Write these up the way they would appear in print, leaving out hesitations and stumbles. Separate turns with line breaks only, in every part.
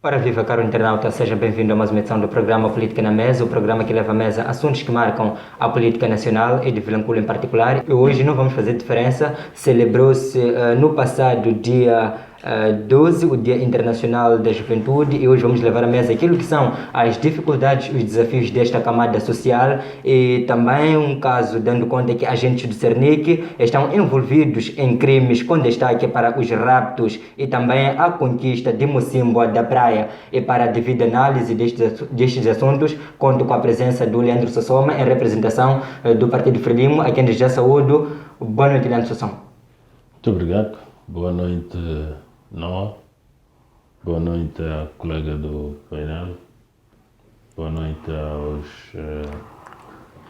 Ora viva, caro internauta, seja bem-vindo a mais uma edição do programa Política na Mesa, o programa que leva à mesa assuntos que marcam a política nacional e de Vilanculo em particular. E hoje não vamos fazer diferença, celebrou-se no passado dia 12, o Dia Internacional da Juventude, e hoje vamos levar à mesa aquilo que são as dificuldades e os desafios desta camada social e também um caso dando conta que agentes do Cernic estão envolvidos em crimes com destaque para os raptos e também a conquista de Mocimboa da Praia. E para a devida análise destes assuntos, conto com a presença do Leandro Sossoma em representação do Partido Frelimo, a quem já saúdo. Boa noite, Leandro Sossoma.
Muito obrigado. Boa noite, Noah. Boa noite à colega do painel. Boa noite aos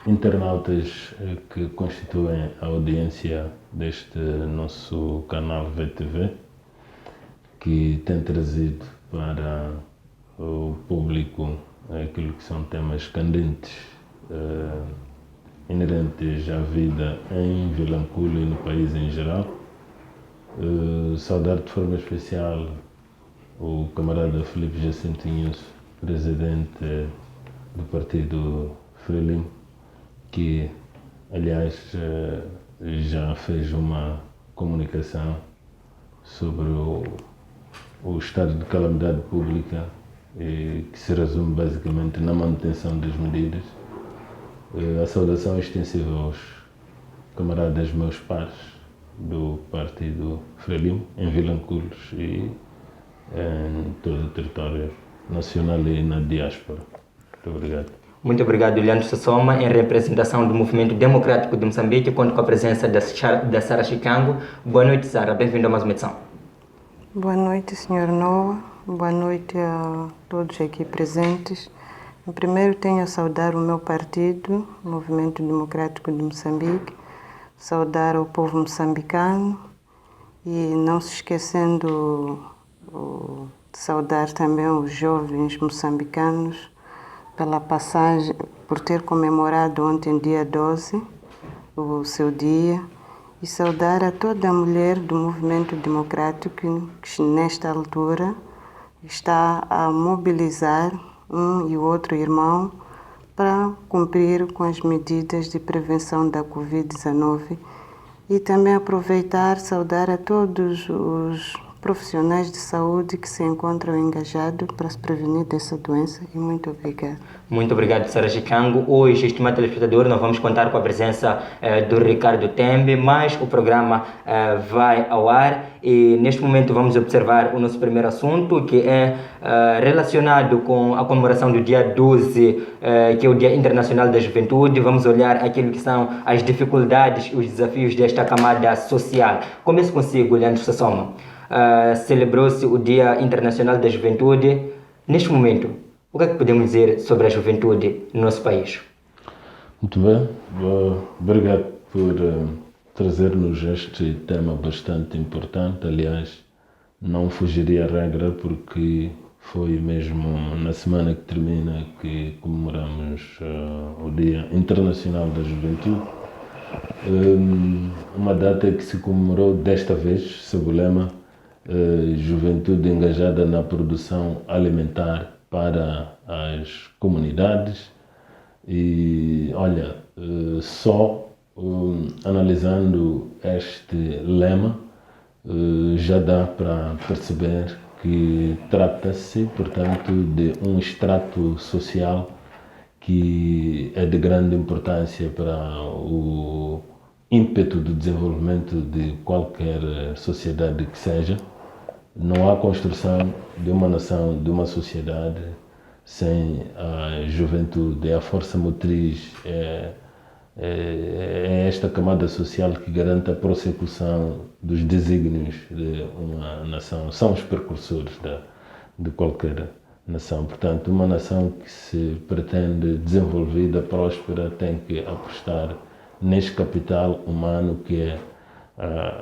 internautas que constituem a audiência deste nosso canal VTV, que tem trazido para o público aquilo que são temas candentes inerentes à vida em Vilanculo e no país em geral. Saudar de forma especial o camarada Filipe Jacinto Inhosso, presidente do Partido Frelimo, que aliás já fez uma comunicação sobre o estado de calamidade pública, que se resume basicamente na manutenção das medidas. A saudação extensiva aos camaradas meus pares do Partido Frelimo em Vilanculos e em todo o território nacional e na diáspora. Muito obrigado.
Muito obrigado, Leandro Sossoma, em representação do Movimento Democrático de Moçambique, conto com a presença da Sara Chicango. Boa noite, Sara. Bem-vindo a mais uma edição.
Boa noite, Sr. Noah. Boa noite a todos aqui presentes. Primeiro tenho a saudar o meu partido, Movimento Democrático de Moçambique, saudar o povo moçambicano e não se esquecendo de saudar também os jovens moçambicanos pela passagem, por ter comemorado ontem, dia 12, o seu dia, e saudar a toda a mulher do movimento democrático que nesta altura está a mobilizar um e o outro irmão para cumprir com as medidas de prevenção da Covid-19 e também aproveitar, saudar a todos os profissionais de saúde que se encontram engajados para se prevenir dessa doença, e muito obrigada.
Muito obrigado, Sara Chicango. Hoje, estimado telespectador, nós vamos contar com a presença do Ricardo Tembe, mas o programa vai ao ar e neste momento vamos observar o nosso primeiro assunto, que é relacionado com a comemoração do dia 12, que é o Dia Internacional da Juventude. Vamos olhar aquilo que são as dificuldades e os desafios desta camada social. Começo consigo, Leandro Sossoma. Celebrou-se o Dia Internacional da Juventude. Neste momento, o que é que podemos dizer sobre a juventude no nosso país?
Muito bem, obrigado por trazer-nos este tema bastante importante. Aliás, não fugiria à regra, porque foi mesmo na semana que termina que comemoramos o Dia Internacional da Juventude. Uma data que se comemorou desta vez sob o lema Juventude engajada na produção alimentar para as comunidades. E olha, só analisando este lema já dá para perceber que trata-se, portanto, de um extrato social que é de grande importância para o ímpeto do desenvolvimento de qualquer sociedade que seja. Não há construção de uma nação, de uma sociedade, sem a juventude. É a força motriz, é esta camada social que garante a prossecução dos desígnios de uma nação. São os precursores de qualquer nação. Portanto, uma nação que se pretende desenvolvida, próspera, tem que apostar neste capital humano que é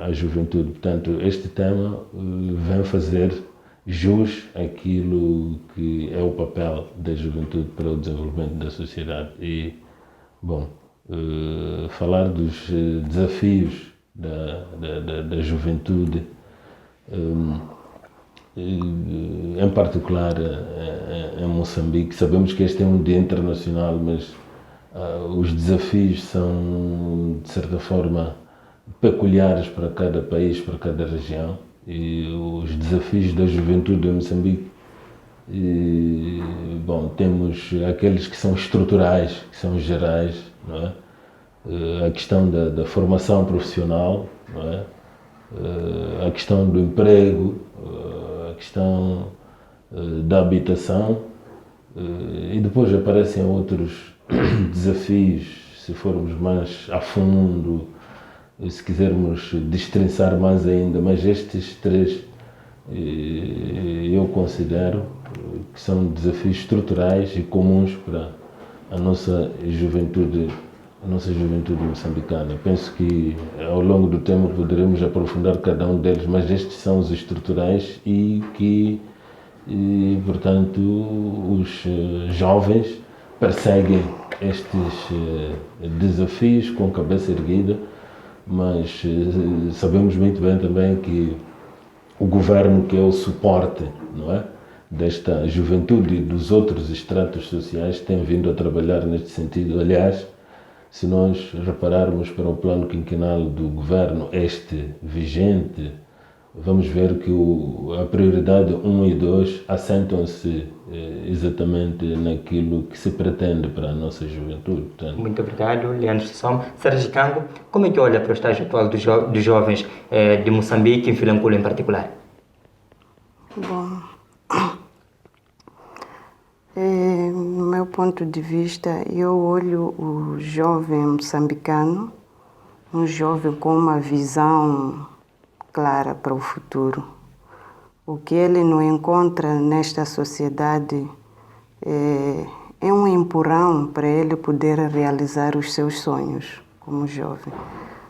a juventude. Portanto, este tema vem fazer jus àquilo que é o papel da juventude para o desenvolvimento da sociedade. E, bom, falar dos desafios da juventude em particular em Moçambique. Sabemos que este é um dia internacional, mas os desafios são, de certa forma, peculiares para cada país, para cada região. E os desafios da juventude em Moçambique, temos aqueles que são estruturais, que são gerais, não é? A questão da formação profissional, não é? A questão do emprego, a questão da habitação, e depois aparecem outros desafios, se formos mais a fundo, se quisermos destrinçar mais ainda, mas estes três eu considero que são desafios estruturais e comuns para a nossa juventude moçambicana. Penso que ao longo do tempo poderemos aprofundar cada um deles, mas estes são os estruturais e que, portanto, os jovens perseguem estes desafios com cabeça erguida, mas sabemos muito bem também que o governo, que é o suporte, não é, desta juventude e dos outros estratos sociais, tem vindo a trabalhar neste sentido. Aliás, se nós repararmos para o plano quinquenal do governo, este vigente, vamos ver que a prioridade 1 e 2 assentam-se exatamente naquilo que se pretende para a nossa juventude. Portanto,
muito obrigado, Leandro Sassom. Sérgio Cango, como é que olha para o estágio atual dos jovens de Moçambique e Vilanculo em particular?
Bom, no meu ponto de vista, eu olho o jovem moçambicano, um jovem com uma visão clara para o futuro. O que ele não encontra nesta sociedade é um empurrão para ele poder realizar os seus sonhos como jovem.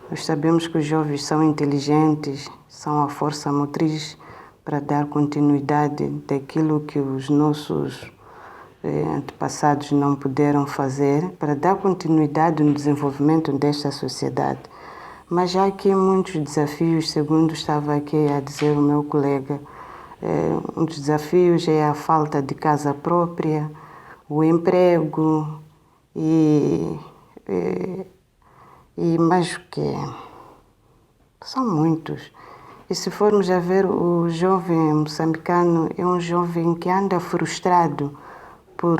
Nós sabemos que os jovens são inteligentes, são a força motriz para dar continuidade daquilo que os nossos antepassados não puderam fazer, para dar continuidade no desenvolvimento desta sociedade. Mas já há aqui muitos desafios, segundo estava aqui a dizer o meu colega. Um dos desafios é a falta de casa própria, o emprego e mais o que? São muitos. E se formos a ver, o jovem moçambicano é um jovem que anda frustrado por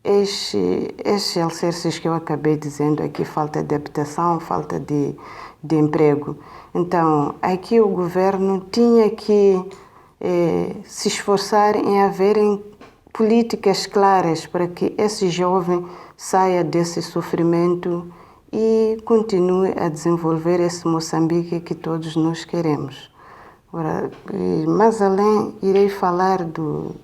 estes alicerces que eu acabei dizendo aqui, falta de habitação, falta de emprego. Então, aqui o governo tinha que se esforçar em haverem políticas claras para que esse jovem saia desse sofrimento e continue a desenvolver esse Moçambique que todos nós queremos. Agora, mais além, irei falar dos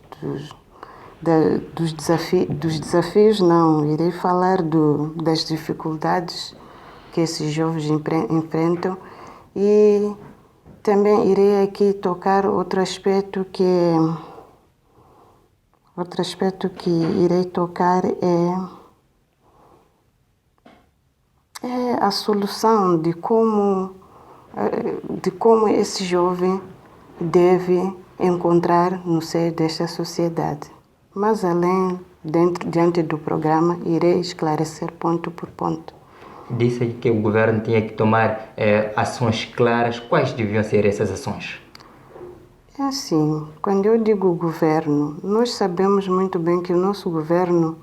desafios não, irei falar das dificuldades que esses jovens enfrentam e também irei aqui tocar outro aspecto que irei tocar é a solução de como esse jovem deve encontrar no seio desta sociedade. Mas além, diante do programa, irei esclarecer ponto por ponto.
Disse que o governo tinha que tomar ações claras. Quais deviam ser essas ações?
É assim, quando eu digo governo, nós sabemos muito bem que o nosso governo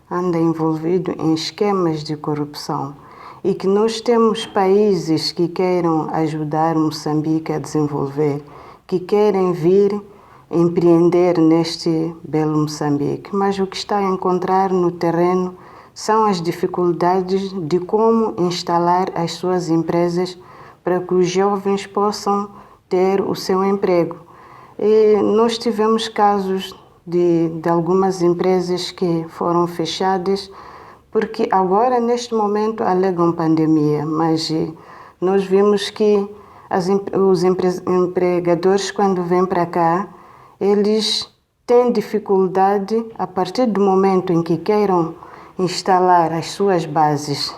anda envolvido em esquemas de corrupção e que nós temos países que queiram ajudar Moçambique a desenvolver, que querem vir empreender neste belo Moçambique, mas o que está a encontrar no terreno são as dificuldades de como instalar as suas empresas para que os jovens possam ter o seu emprego. E nós tivemos casos de algumas empresas que foram fechadas porque agora, neste momento, alegam pandemia, mas nós vimos que os empregadores, quando vêm para cá, eles têm dificuldade a partir do momento em que queiram instalar as suas bases.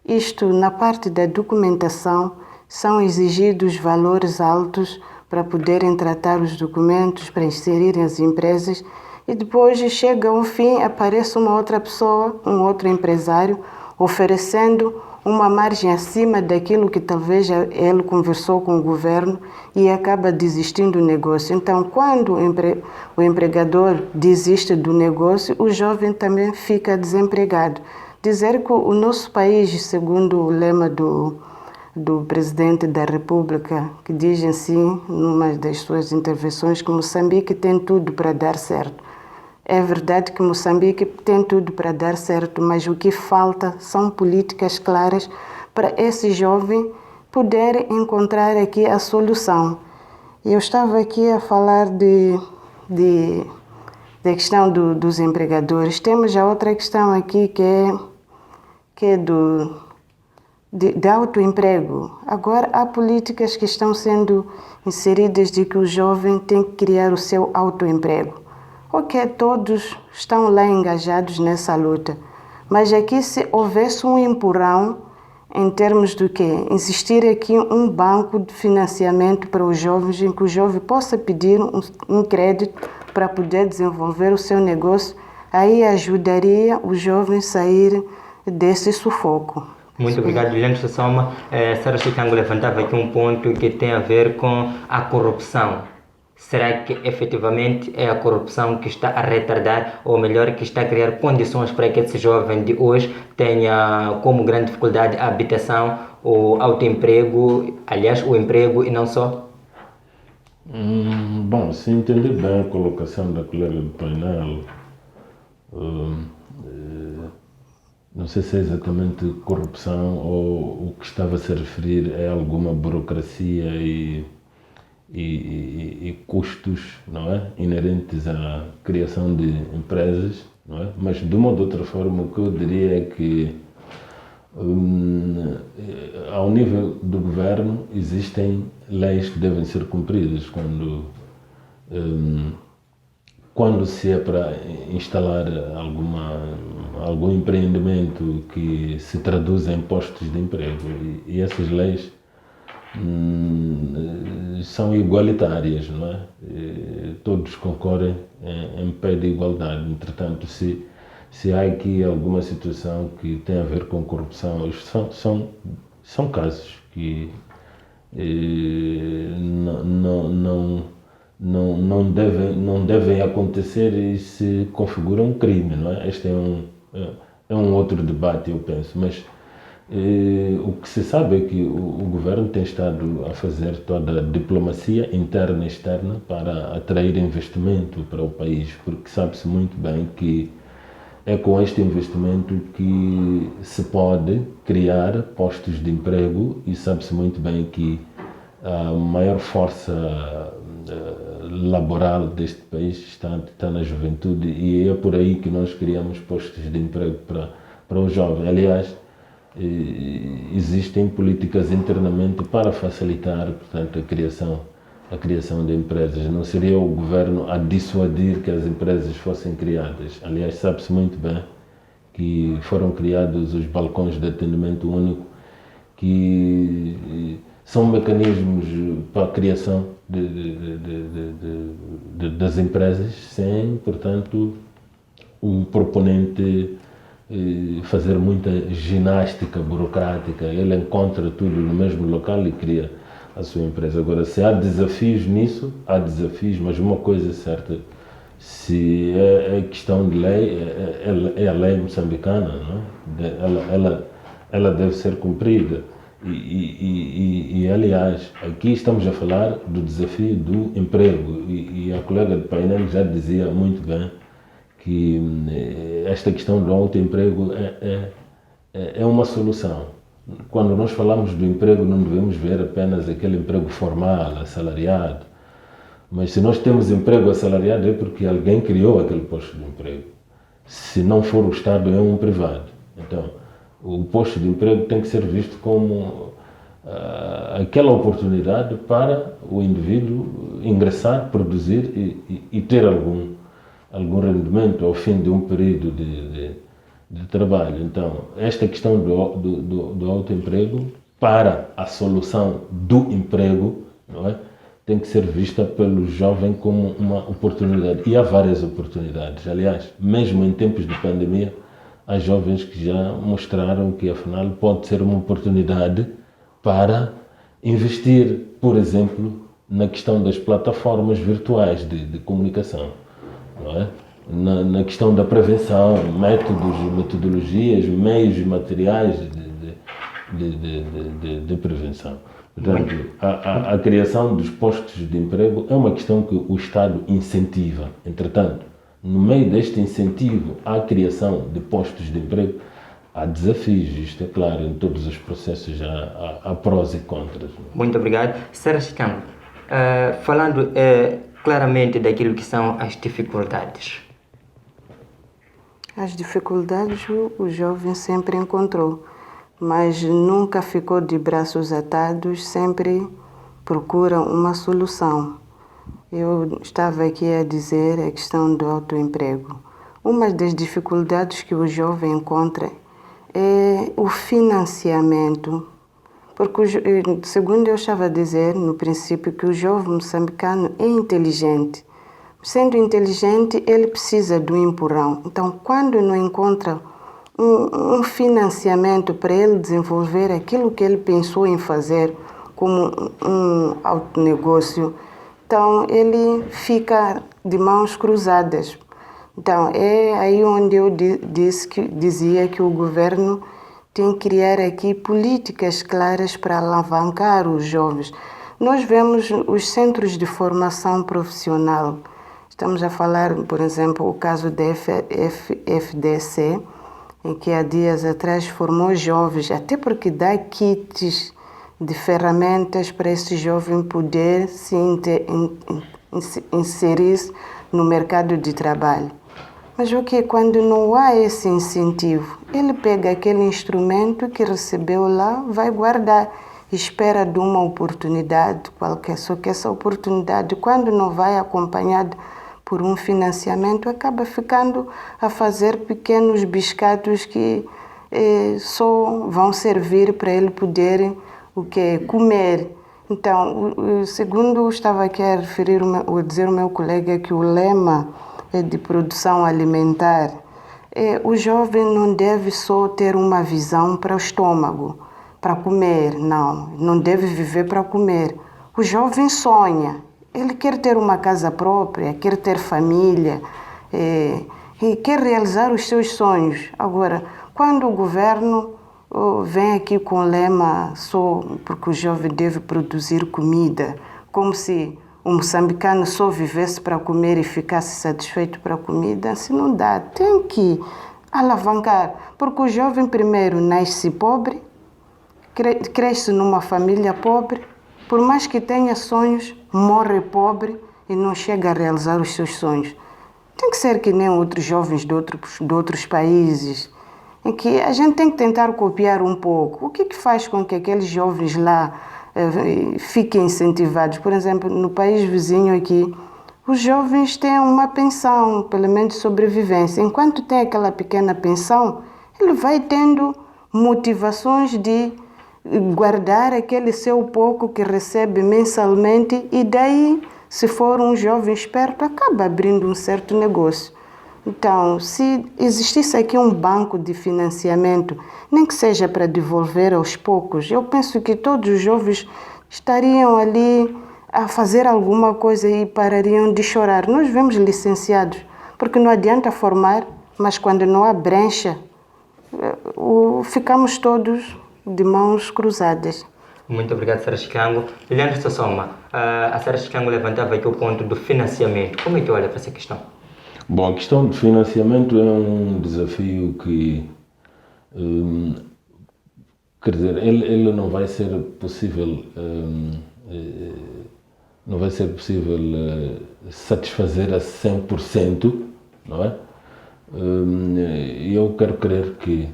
Isto, na parte da documentação, são exigidos valores altos para poderem tratar os documentos, para inserirem as empresas, e depois chega ao fim, aparece uma outra pessoa, um outro empresário, oferecendo uma margem acima daquilo que talvez ele conversou com o governo e acaba desistindo do negócio. Então, quando o empregador desiste do negócio, o jovem também fica desempregado. Dizer que o nosso país, segundo o lema do presidente da República, que diz assim, numa das suas intervenções, que Moçambique tem tudo para dar certo. É verdade que Moçambique tem tudo para dar certo, mas o que falta são políticas claras para esse jovem poder encontrar aqui a solução. Eu estava aqui a falar da questão dos empregadores. Temos a outra questão aqui que é de autoemprego. Agora, há políticas que estão sendo inseridas de que o jovem tem que criar o seu autoemprego. Ok, todos estão lá engajados nessa luta, mas aqui se houvesse um empurrão em termos do quê? Existir aqui um banco de financiamento para os jovens, em que o jovem possa pedir um crédito para poder desenvolver o seu negócio, aí ajudaria o jovem a sair desse sufoco.
Muito obrigado, Juliano Sassoma. Sara Chicango levantava aqui um ponto que tem a ver com a corrupção. Será que efetivamente é a corrupção que está a retardar, ou melhor, que está a criar condições para que esse jovem de hoje tenha como grande dificuldade a habitação, o autoemprego, aliás, o emprego e não só?
Bom, se entender bem a colocação da colega do painel, não sei se é exatamente corrupção ou o que estava a se referir é alguma burocracia e custos, não é, inerentes à criação de empresas, não é? Mas de uma ou de outra forma o que eu diria é que ao nível do governo existem leis que devem ser cumpridas quando se é para instalar algum empreendimento que se traduz em postos de emprego, e essas leis são igualitárias, não é? Todos concorrem em pé de igualdade. Entretanto, se há aqui alguma situação que tem a ver com corrupção, são casos que não devem acontecer e se configuram um crime, não é? Este é um outro debate, eu penso, mas o que se sabe é que o governo tem estado a fazer toda a diplomacia interna e externa para atrair investimento para o país, porque sabe-se muito bem que é com este investimento que se pode criar postos de emprego, e sabe-se muito bem que a maior força laboral deste país está na juventude, e é por aí que nós criamos postos de emprego para os jovens. Aliás, existem políticas internamente para facilitar, portanto, a criação de empresas. Não seria o governo a dissuadir que as empresas fossem criadas. Aliás, sabe-se muito bem que foram criados os balcões de atendimento único, que são mecanismos para a criação das empresas sem, portanto, o proponente fazer muita ginástica burocrática. Ele encontra tudo no mesmo local e cria a sua empresa. Agora, se há desafios nisso, há desafios, mas uma coisa é certa: se é questão de lei, é a lei moçambicana, não é? Ela deve ser cumprida. Aliás, aqui estamos a falar do desafio do emprego, e a colega do painel já dizia muito bem que esta questão do autoemprego é uma solução. Quando nós falamos do emprego, não devemos ver apenas aquele emprego formal, assalariado, mas se nós temos emprego assalariado é porque alguém criou aquele posto de emprego. Se não for o Estado, é um privado. Então, o posto de emprego tem que ser visto como aquela oportunidade para o indivíduo ingressar, produzir e ter algum rendimento ao fim de um período de trabalho. Então, esta questão do autoemprego para a solução do emprego, não é, tem que ser vista pelo jovem como uma oportunidade. E há várias oportunidades. Aliás, mesmo em tempos de pandemia, há jovens que já mostraram que, afinal, pode ser uma oportunidade para investir, por exemplo, na questão das plataformas virtuais de comunicação, não é? Na questão da prevenção, métodos, metodologias, meios e materiais de prevenção. Portanto, a criação dos postos de emprego é uma questão que o Estado incentiva. Entretanto, no meio deste incentivo à criação de postos de emprego, há desafios, isto é claro, em todos os processos há prós e contras.
Muito obrigado. Sérgio Chicango, falando claramente daquilo que são as dificuldades.
As dificuldades o jovem sempre encontrou, mas nunca ficou de braços atados, sempre procura uma solução. Eu estava aqui a dizer a questão do autoemprego. Uma das dificuldades que o jovem encontra é o financiamento, porque, segundo eu estava a dizer no princípio, que o jovem moçambicano é inteligente. Sendo inteligente, ele precisa do empurrão. Então, quando não encontra um financiamento para ele desenvolver aquilo que ele pensou em fazer como um autonegócio, então ele fica de mãos cruzadas. Então, é aí onde eu dizia que o governo tem que criar aqui políticas claras para alavancar os jovens. Nós vemos os centros de formação profissional. Estamos a falar, por exemplo, o caso da FDC, em que há dias atrás formou jovens, até porque dá kits de ferramentas para esse jovem poder se inserir no mercado de trabalho. Mas o que quando não há esse incentivo, ele pega aquele instrumento que recebeu lá, vai guardar, espera de uma oportunidade qualquer, só que essa oportunidade, quando não vai acompanhada por um financiamento, acaba ficando a fazer pequenos biscatos que só vão servir para ele poder comer. Então, segundo estava aqui a referir, dizer o meu colega que o lema de produção alimentar, o jovem não deve só ter uma visão para o estômago, para comer, não deve viver para comer. O jovem sonha. Ele quer ter uma casa própria, quer ter família, e quer realizar os seus sonhos. Agora, quando o governo vem aqui com o lema só porque o jovem deve produzir comida, como se o moçambicano só vivesse para comer e ficasse satisfeito para a comida, assim não dá. Tem que alavancar, porque o jovem primeiro nasce pobre, cresce numa família pobre, por mais que tenha sonhos, morre pobre e não chega a realizar os seus sonhos. Tem que ser que nem outros jovens de outros países, em que a gente tem que tentar copiar um pouco. O que faz com que aqueles jovens lá fiquem incentivados? Por exemplo, no país vizinho aqui, os jovens têm uma pensão, pelo menos de sobrevivência. Enquanto tem aquela pequena pensão, ele vai tendo motivações de guardar aquele seu pouco que recebe mensalmente e daí, se for um jovem esperto, acaba abrindo um certo negócio. Então, se existisse aqui um banco de financiamento, nem que seja para devolver aos poucos, eu penso que todos os jovens estariam ali a fazer alguma coisa e parariam de chorar. Nós vemos licenciados, porque não adianta formar, mas quando não há brecha, ficamos todos de mãos cruzadas.
Muito obrigado, Sérgio Chicango. Leandro Sossoma, a Sérgio Chicango levantava aqui o ponto do financiamento. Como é que olha para essa questão?
Bom, a questão de financiamento é um desafio que, quer dizer, ele não vai ser possível, satisfazer a 100%, não é? E eu quero crer que,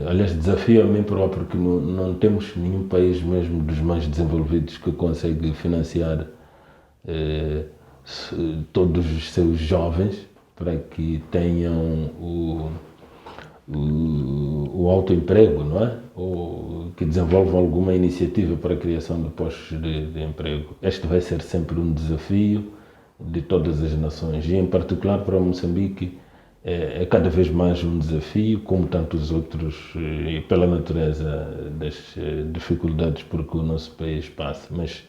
aliás, desafio a mim próprio, que não temos nenhum país mesmo dos mais desenvolvidos que consegue financiar todos os seus jovens para que tenham o autoemprego, não é? Ou que desenvolvam alguma iniciativa para a criação de postos de emprego. Este vai ser sempre um desafio de todas as nações e, em particular, para Moçambique, é cada vez mais um desafio, como tantos outros, e pela natureza das dificuldades por que o nosso país passa. Mas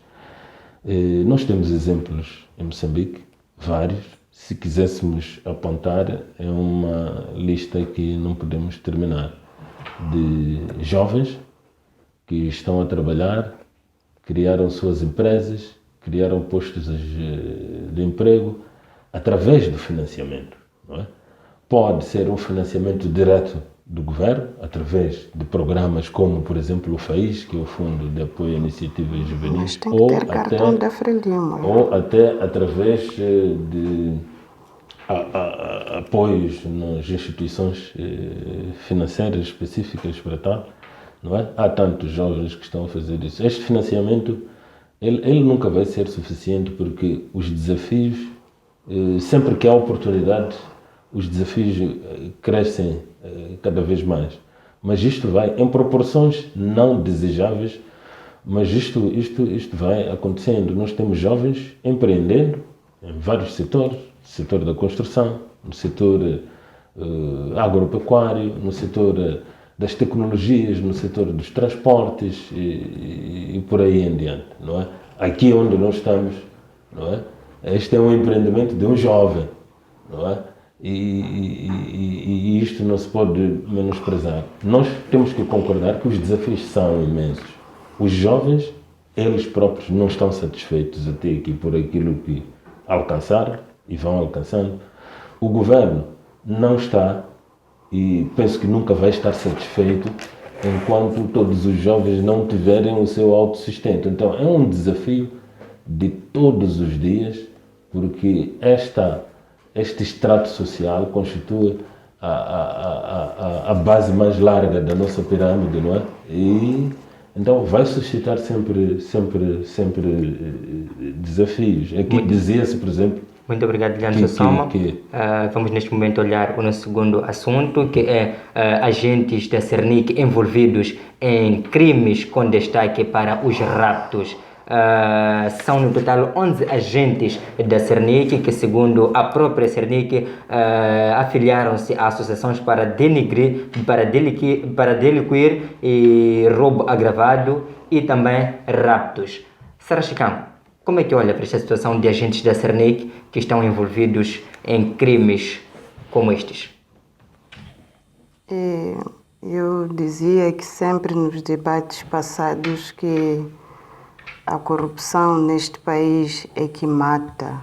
nós temos exemplos em Moçambique, vários. Se quiséssemos apontar, é uma lista que não podemos terminar, de jovens que estão a trabalhar, criaram suas empresas, criaram postos de emprego através do financiamento, não é? Pode ser um financiamento direto do governo, através de programas como, por exemplo, o FAIS, que é o Fundo de Apoio a Iniciativas Juvenis,
Mas tem que ter cartão da Frelimo.
ou até através de apoios nas instituições financeiras específicas para tal, não é? Há tantos jovens que estão a fazer isso. Este financiamento, ele nunca vai ser suficiente, porque os desafios, sempre que há oportunidade, os desafios crescem cada vez mais. Mas isto vai em proporções não desejáveis, mas isto vai acontecendo. Nós temos jovens empreendendo em vários setores, no setor da construção, no setor agropecuário, no setor das tecnologias, no setor dos transportes e por aí em diante, não é? Aqui onde nós estamos, não é? Este é um empreendimento de um jovem, não é? E isto não se pode menosprezar. Nós temos que concordar que os desafios são imensos. Os jovens, eles próprios, não estão satisfeitos até aqui por aquilo que alcançaram e vão alcançando. O governo não está, e penso que nunca vai estar satisfeito enquanto todos os jovens não tiverem o seu autossustento. Então é um desafio de todos os dias, porque este extrato social constitui a base mais larga da nossa pirâmide, não é? E então vai suscitar sempre desafios. Aqui dizia-se, por exemplo...
Muito obrigado, Leandro Soma. Vamos neste momento olhar o nosso segundo assunto, que é agentes da Cernic envolvidos em crimes com destaque para os raptos. São no total 11 agentes da Cernic que, segundo a própria Cernic, afiliaram-se a associações para denigrir, para delinquir e roubo agravado e também raptos. Sara Chicão, como é que olha para esta situação de agentes da Cernic que estão envolvidos em crimes como estes?
Eu dizia que sempre nos debates passados que a corrupção neste país é que mata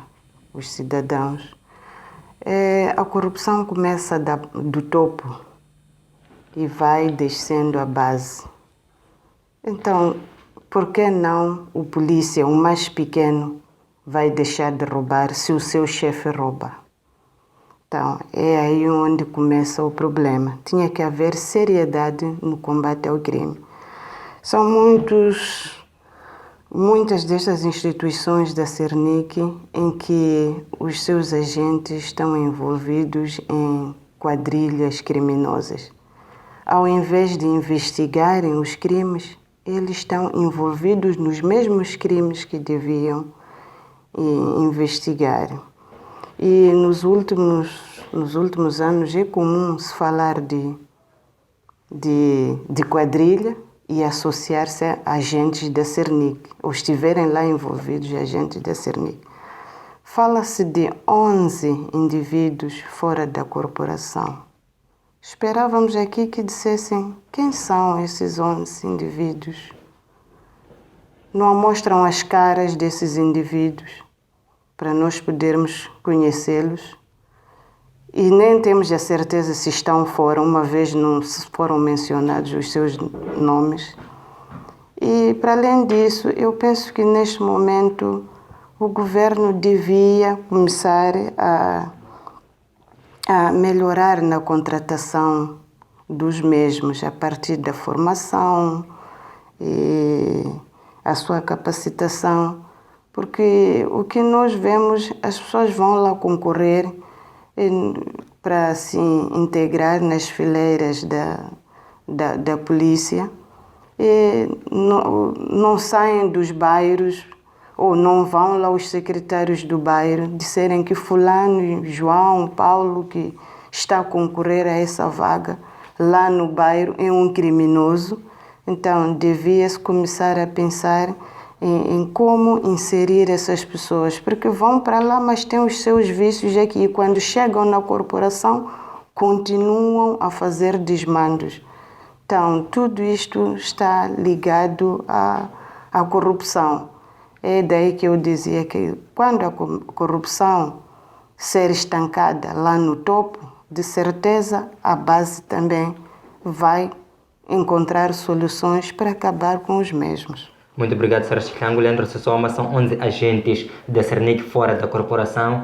os cidadãos. A corrupção começa do topo e vai descendo à base. Então, por que não o polícia, o mais pequeno, vai deixar de roubar se o seu chefe rouba? Então, é aí onde começa o problema. Tinha que haver seriedade no combate ao crime. São muitas destas instituições da Cernic em que os seus agentes estão envolvidos em quadrilhas criminosas. Ao invés de investigarem os crimes, eles estão envolvidos nos mesmos crimes que deviam investigar. E nos últimos anos é comum se falar de quadrilha e associar-se a agentes da Cernic, ou estiverem lá envolvidos agentes da Cernic. Fala-se de 11 indivíduos fora da corporação. Esperávamos aqui que dissessem quem são esses 11 indivíduos. Não mostram as caras desses indivíduos para nós podermos conhecê-los. E nem temos a certeza se estão fora, uma vez não se foram mencionados os seus nomes. E, para além disso, eu penso que neste momento o governo devia começar a melhorar na contratação dos mesmos, a partir da formação e a sua capacitação, porque o que nós vemos, as pessoas vão lá concorrer, para se integrar nas fileiras da polícia e não saem dos bairros ou não vão lá os secretários do bairro disserem que fulano, João, Paulo, que está a concorrer a essa vaga lá no bairro é um criminoso. Então, devia-se começar a pensar em como inserir essas pessoas, porque vão para lá, mas têm os seus vícios aqui e quando chegam na corporação continuam a fazer desmandos. Então, tudo isto está ligado à corrupção. É daí que eu dizia que quando a corrupção ser estancada lá no topo, de certeza a base também vai encontrar soluções para acabar com os mesmos.
Muito obrigado, Sr. Chicango. Leandro Sossoma, são 11 agentes da Cernic fora da corporação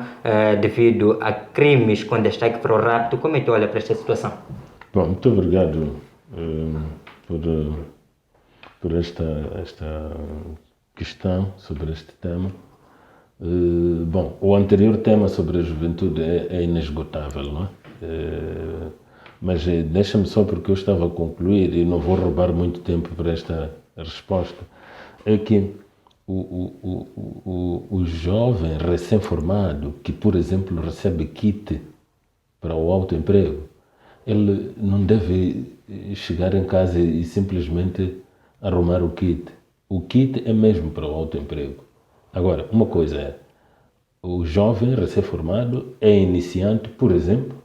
devido a crimes com destaque para o rapto. Como é que olha para esta situação?
Bom, muito obrigado por esta questão sobre este tema. Bom, o anterior tema sobre a juventude é inesgotável, não é? Mas deixa-me só, porque eu estava a concluir e não vou roubar muito tempo para esta resposta, é que o jovem recém-formado que, por exemplo, recebe kit para o autoemprego, ele não deve chegar em casa e simplesmente arrumar o kit. O kit é mesmo para o autoemprego. Agora, uma coisa é, o jovem recém-formado é iniciante, por exemplo,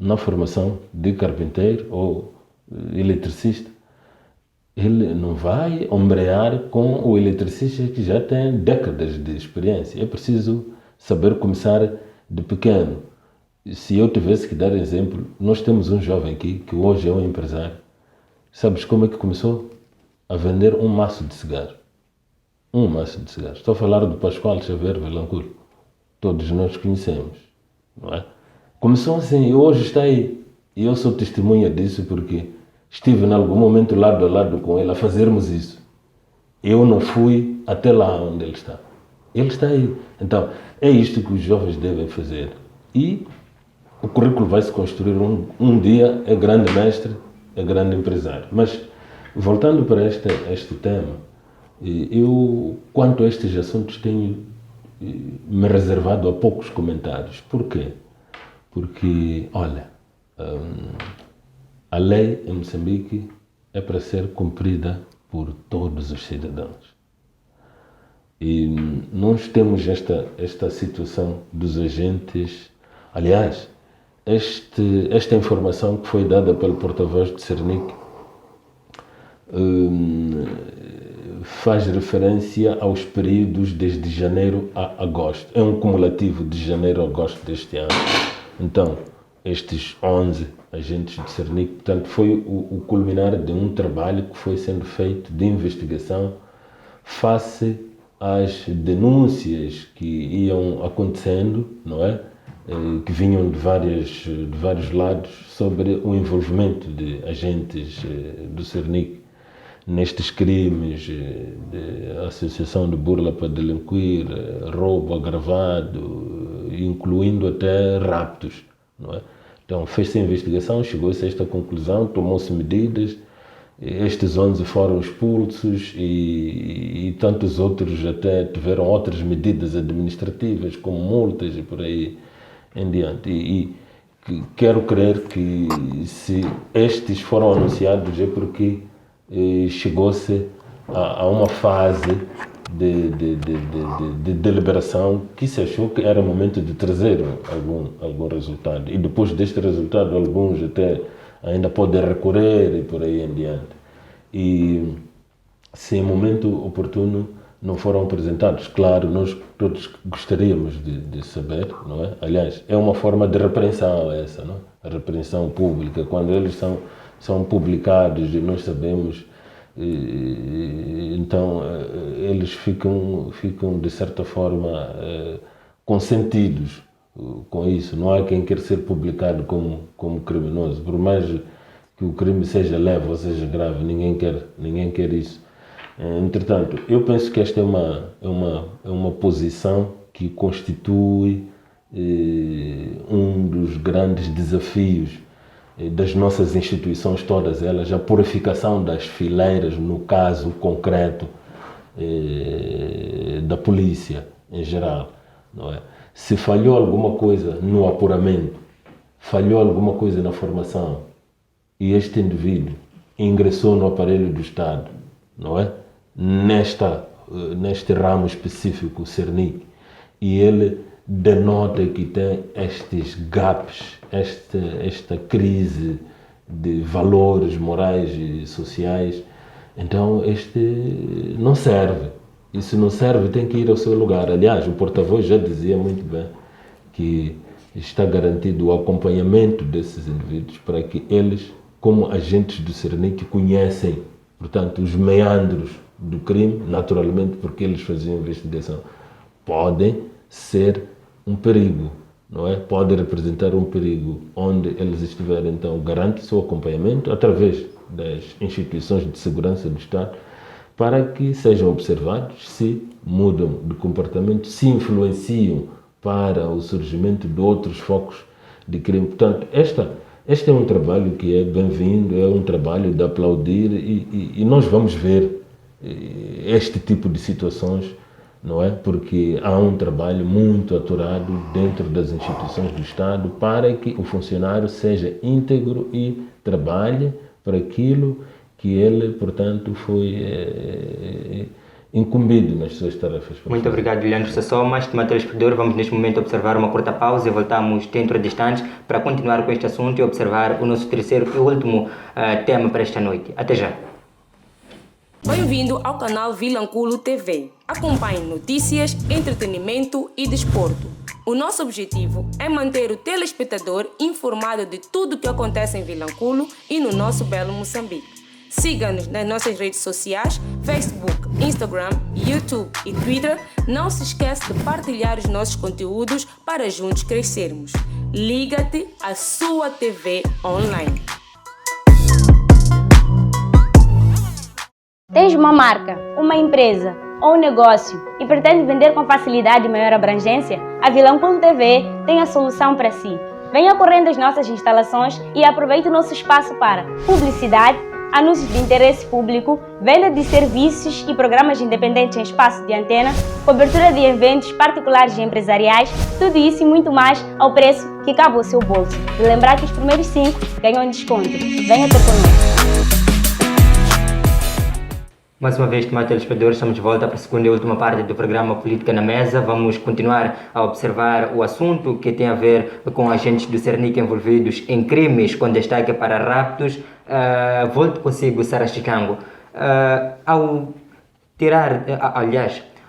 na formação de carpinteiro ou eletricista. Ele não vai ombrear com o eletricista que já tem décadas de experiência. É preciso saber começar de pequeno. Se eu tivesse que dar exemplo, nós temos um jovem aqui que hoje é um empresário. Sabes como é que começou? A vender um maço de cigarro. Um maço de cigarro. Estou a falar do Pascoal Xavier Vilancourt. Todos nós conhecemos, não é? Começou assim e hoje está aí. E eu sou testemunha disso porque estive em algum momento lado a lado com ele a fazermos isso. Eu não fui até lá onde ele está. Ele está aí. Então, é isto que os jovens devem fazer. E o currículo vai se construir. Um dia é grande mestre, é grande empresário. Mas, voltando para este tema, eu, quanto a estes assuntos, tenho me reservado a poucos comentários. Por quê? Porque, olha, a lei em Moçambique é para ser cumprida por todos os cidadãos. E nós temos esta situação dos agentes. Aliás, esta informação que foi dada pelo porta-voz de Cernic faz referência aos períodos desde janeiro a agosto. É um cumulativo de janeiro a agosto deste ano. Então, estes 11 agentes de Cernic, portanto, foi o culminar de um trabalho que foi sendo feito de investigação face às denúncias que iam acontecendo, não é? Que vinham de vários lados sobre o envolvimento de agentes do Cernic nestes crimes de associação de burla para delinquir, roubo agravado, incluindo até raptos, não é? Então fez-se a investigação, chegou-se a esta conclusão, tomou-se medidas, estes 11 foram expulsos e tantos outros até tiveram outras medidas administrativas, como multas e por aí em diante. E quero crer que se estes foram anunciados é porque chegou-se a uma fase de deliberação que se achou que era momento de trazer algum resultado. E depois deste resultado, alguns até ainda podem recorrer e por aí em diante. E se em momento oportuno não foram apresentados, claro, nós todos gostaríamos de saber, não é? Aliás, é uma forma de repreensão essa, não é? A repreensão pública, quando eles são publicados e nós sabemos, então eles ficam de certa forma consentidos com isso. Não há quem quer ser publicado como criminoso, por mais que o crime seja leve ou seja grave, ninguém quer isso. Entretanto, eu penso que esta é uma posição que constitui um dos grandes desafios das nossas instituições, todas elas, a purificação das fileiras, no caso concreto da polícia em geral, não é? Se falhou alguma coisa no apuramento, falhou alguma coisa na formação e este indivíduo ingressou no aparelho do Estado, não é? Neste ramo específico, o Cernic, e ele denota que tem estes gaps, esta crise de valores morais e sociais, então este não serve. E se não serve, tem que ir ao seu lugar. Aliás, o porta-voz já dizia muito bem que está garantido o acompanhamento desses indivíduos para que eles, como agentes do Cernic, conhecem, portanto, os meandros do crime, naturalmente, porque eles faziam investigação, podem ser um perigo, não é? Pode representar um perigo onde eles estiverem. Então, garante o seu acompanhamento através das instituições de segurança do Estado para que sejam observados se mudam de comportamento, se influenciam para o surgimento de outros focos de crime. Portanto, este é um trabalho que é bem-vindo, é um trabalho de aplaudir e nós vamos ver este tipo de situações, não é? Porque há um trabalho muito aturado dentro das instituições do Estado para que o funcionário seja íntegro e trabalhe para aquilo que ele, portanto, foi incumbido nas suas tarefas.
Muito obrigado, Leandro Sassoma. Estimado telespectador, vamos neste momento observar uma curta pausa e voltamos dentro de instantes para continuar com este assunto e observar o nosso terceiro e último tema para esta noite. Até já.
Bem-vindo ao canal Vilanculo TV. Acompanhe notícias, entretenimento e desporto. O nosso objetivo é manter o telespectador informado de tudo o que acontece em Vilanculo e no nosso belo Moçambique. Siga-nos nas nossas redes sociais, Facebook, Instagram, YouTube e Twitter. Não se esqueça de partilhar os nossos conteúdos para juntos crescermos. Liga-te à sua TV online.
Tens uma marca, uma empresa ou um negócio e pretende vender com facilidade e maior abrangência? A Vilanculo TV tem a solução para si. Venha correndo às nossas instalações e aproveite o nosso espaço para publicidade, anúncios de interesse público, venda de serviços e programas independentes em espaço de antena, cobertura de eventos particulares e empresariais, tudo isso e muito mais ao preço que cabe ao seu bolso. E lembrar que os primeiros 5 ganham um desconto. Venha ter conosco.
Mais uma vez, estimados telespectadores, estamos de volta para a segunda e última parte do programa Política na Mesa. Vamos continuar a observar o assunto que tem a ver com agentes do Cernic envolvidos em crimes, com destaque para raptos. Volto consigo, Sara Chicango.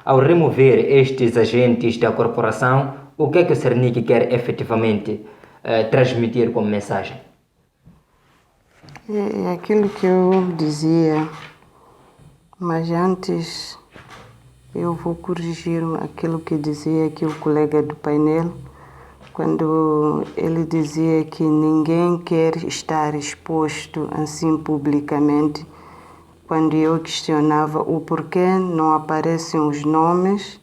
Ao remover estes agentes da corporação, o que é que o Cernic quer efetivamente transmitir como mensagem?
É aquilo que eu dizia. Mas antes eu vou corrigir aquilo que dizia aqui o colega do painel, quando ele dizia que ninguém quer estar exposto assim publicamente, quando eu questionava o porquê não aparecem os nomes,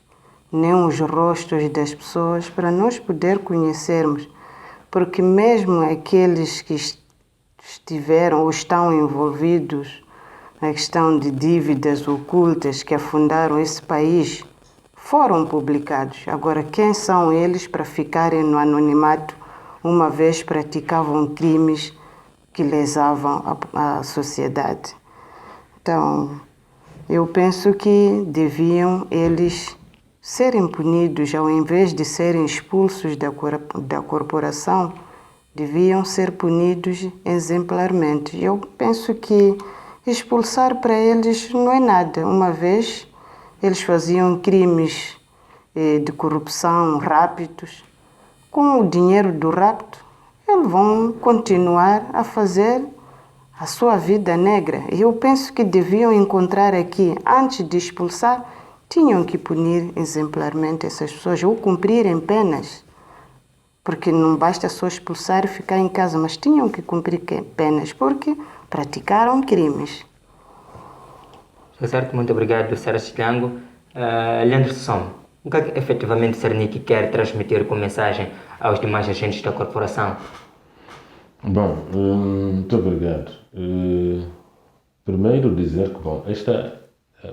nem os rostos das pessoas, para nós poder conhecermos, porque mesmo aqueles que estiveram ou estão envolvidos na questão de dívidas ocultas que afundaram esse país foram publicados. Agora, quem são eles para ficarem no anonimato, uma vez praticavam crimes que lesavam a sociedade? Então, eu penso que deviam eles serem punidos, ao invés de serem expulsos da corporação, deviam ser punidos exemplarmente. Eu penso que expulsar para eles não é nada, uma vez eles faziam crimes de corrupção rápidos. Com o dinheiro do rapto, eles vão continuar a fazer a sua vida negra. E eu penso que deviam encontrar aqui, antes de expulsar, tinham que punir exemplarmente essas pessoas ou cumprirem penas. Porque não basta só expulsar e ficar em casa, mas tinham que cumprir penas, porque praticaram crimes.
Certo, muito obrigado, Sara Chilango. Leandro Sassoma, o que é que efetivamente o Cernic quer transmitir como mensagem aos demais agentes da corporação?
Bom, muito obrigado. Primeiro dizer que, bom,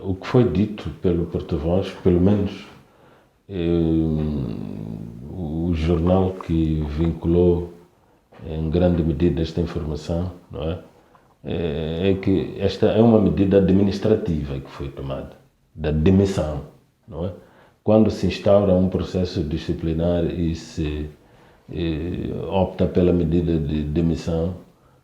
o que foi dito pelo porta-voz, pelo menos o jornal que vinculou em grande medida esta informação, não é? É que esta é uma medida administrativa que foi tomada, da demissão, não é? Quando se instaura um processo disciplinar e se opta pela medida de demissão,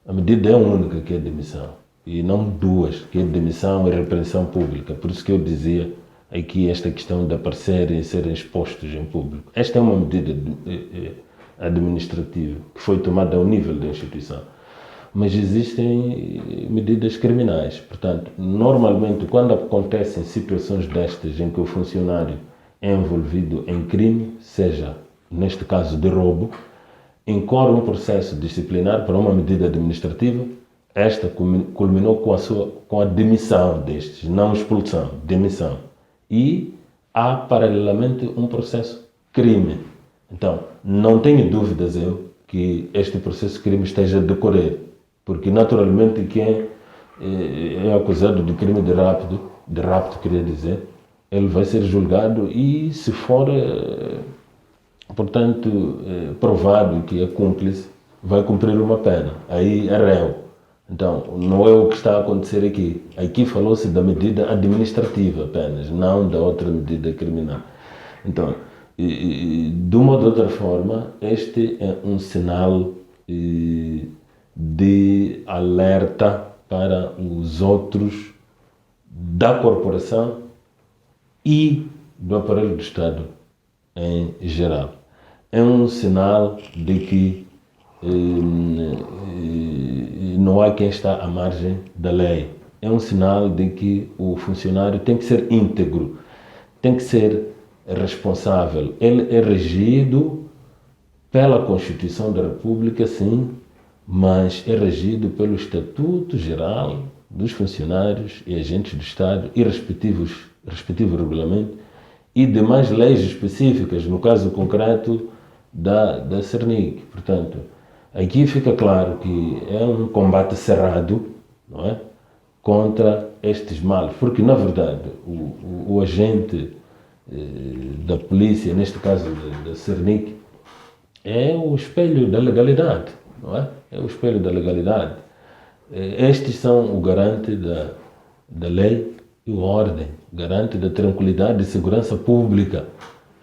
a medida é única, que é demissão, e não duas, que é demissão e repreensão pública. Por isso que eu dizia aqui esta questão de aparecerem e serem expostos em público. Esta é uma medida administrativa que foi tomada ao nível da instituição. Mas existem medidas criminais. Portanto, normalmente, quando acontecem situações destas em que o funcionário é envolvido em crime, seja, neste caso, de roubo, incorre um processo disciplinar para uma medida administrativa. Esta culminou com a demissão destes, não expulsão, demissão. E há, paralelamente, um processo crime. Então, não tenho dúvidas eu que este processo crime esteja a decorrer, porque naturalmente quem é acusado de crime de rapto, queria dizer, ele vai ser julgado e, se for, portanto, provado que é cúmplice, vai cumprir uma pena. Aí é réu. Então, não é o que está a acontecer aqui. Aqui falou-se da medida administrativa apenas, não da outra medida criminal. Então, de uma ou de outra forma, este é um sinal de alerta para os outros da corporação e do aparelho do Estado em geral. É um sinal de que não há quem está à margem da lei. É um sinal de que o funcionário tem que ser íntegro, tem que ser responsável. Ele é regido pela Constituição da República, sim, mas é regido pelo Estatuto Geral dos Funcionários e Agentes do Estado e respectivo regulamento e demais leis específicas, no caso concreto da Cernic. Portanto, aqui fica claro que é um combate cerrado, não é, contra estes males, porque na verdade o agente da polícia, neste caso da Cernic, é o espelho da legalidade, não é? É o espelho da legalidade. Estes são o garante da lei e ordem, garante da tranquilidade e segurança pública.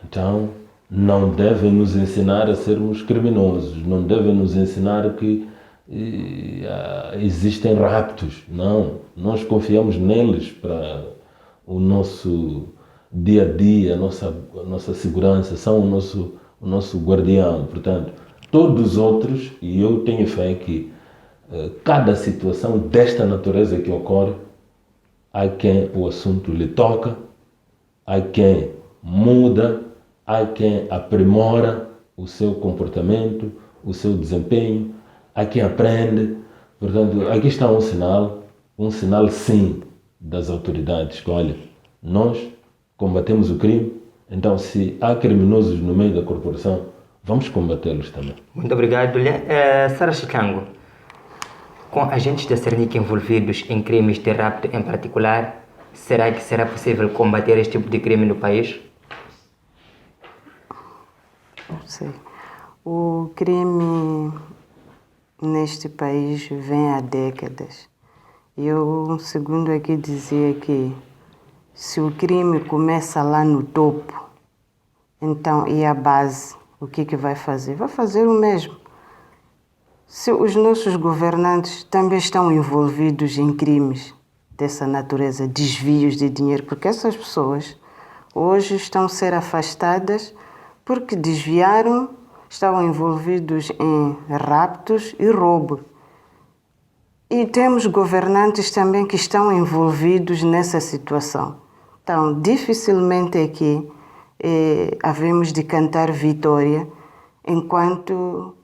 Então, não devem nos ensinar a sermos criminosos, não devem nos ensinar que existem raptos. Não, nós confiamos neles para o nosso dia a dia, a nossa segurança, são o nosso guardião. Portanto, todos os outros, e eu tenho fé que cada situação desta natureza que ocorre, há quem o assunto lhe toca, há quem muda, há quem aprimora o seu comportamento, o seu desempenho, há quem aprende. Portanto, aqui está um sinal sim das autoridades, que olha, nós combatemos o crime, então se há criminosos no meio da corporação, vamos combatê-los também.
Muito obrigado. Sara Chicango, com agentes da Cernic envolvidos em crimes de rapto em particular, será que será possível combater este tipo de crime no país?
Não sei. O crime neste país vem há décadas. Eu, segundo aqui, dizia que se o crime começa lá no topo, então, e a base, o que vai fazer? Vai fazer o mesmo. Se os nossos governantes também estão envolvidos em crimes dessa natureza, desvios de dinheiro, porque essas pessoas hoje estão a ser afastadas porque desviaram, estavam envolvidos em raptos e roubo. E temos governantes também que estão envolvidos nessa situação. Então, dificilmente aqui havemos de cantar vitória, enquanto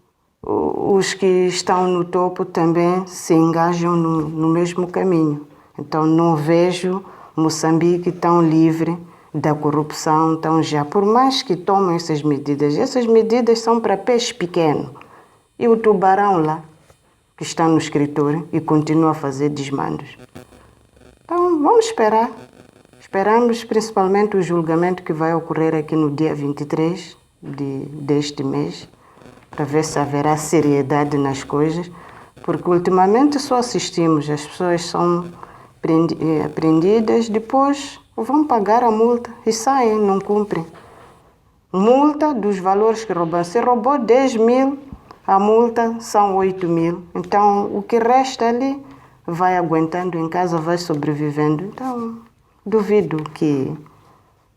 os que estão no topo também se engajam no mesmo caminho. Então, não vejo Moçambique tão livre da corrupção. Então, já por mais que tomem essas medidas são para peixe pequeno. E o tubarão lá, que está no escritório e continua a fazer desmandos. Então, vamos esperar. Esperamos principalmente o julgamento que vai ocorrer aqui no dia 23 deste mês, para ver se haverá seriedade nas coisas, porque ultimamente só assistimos, as pessoas são apreendidas, depois vão pagar a multa e saem, não cumprem. Multa dos valores que roubam. Se roubou 10 mil, a multa são 8 mil. Então, o que resta ali vai aguentando em casa, vai sobrevivendo. Então, duvido que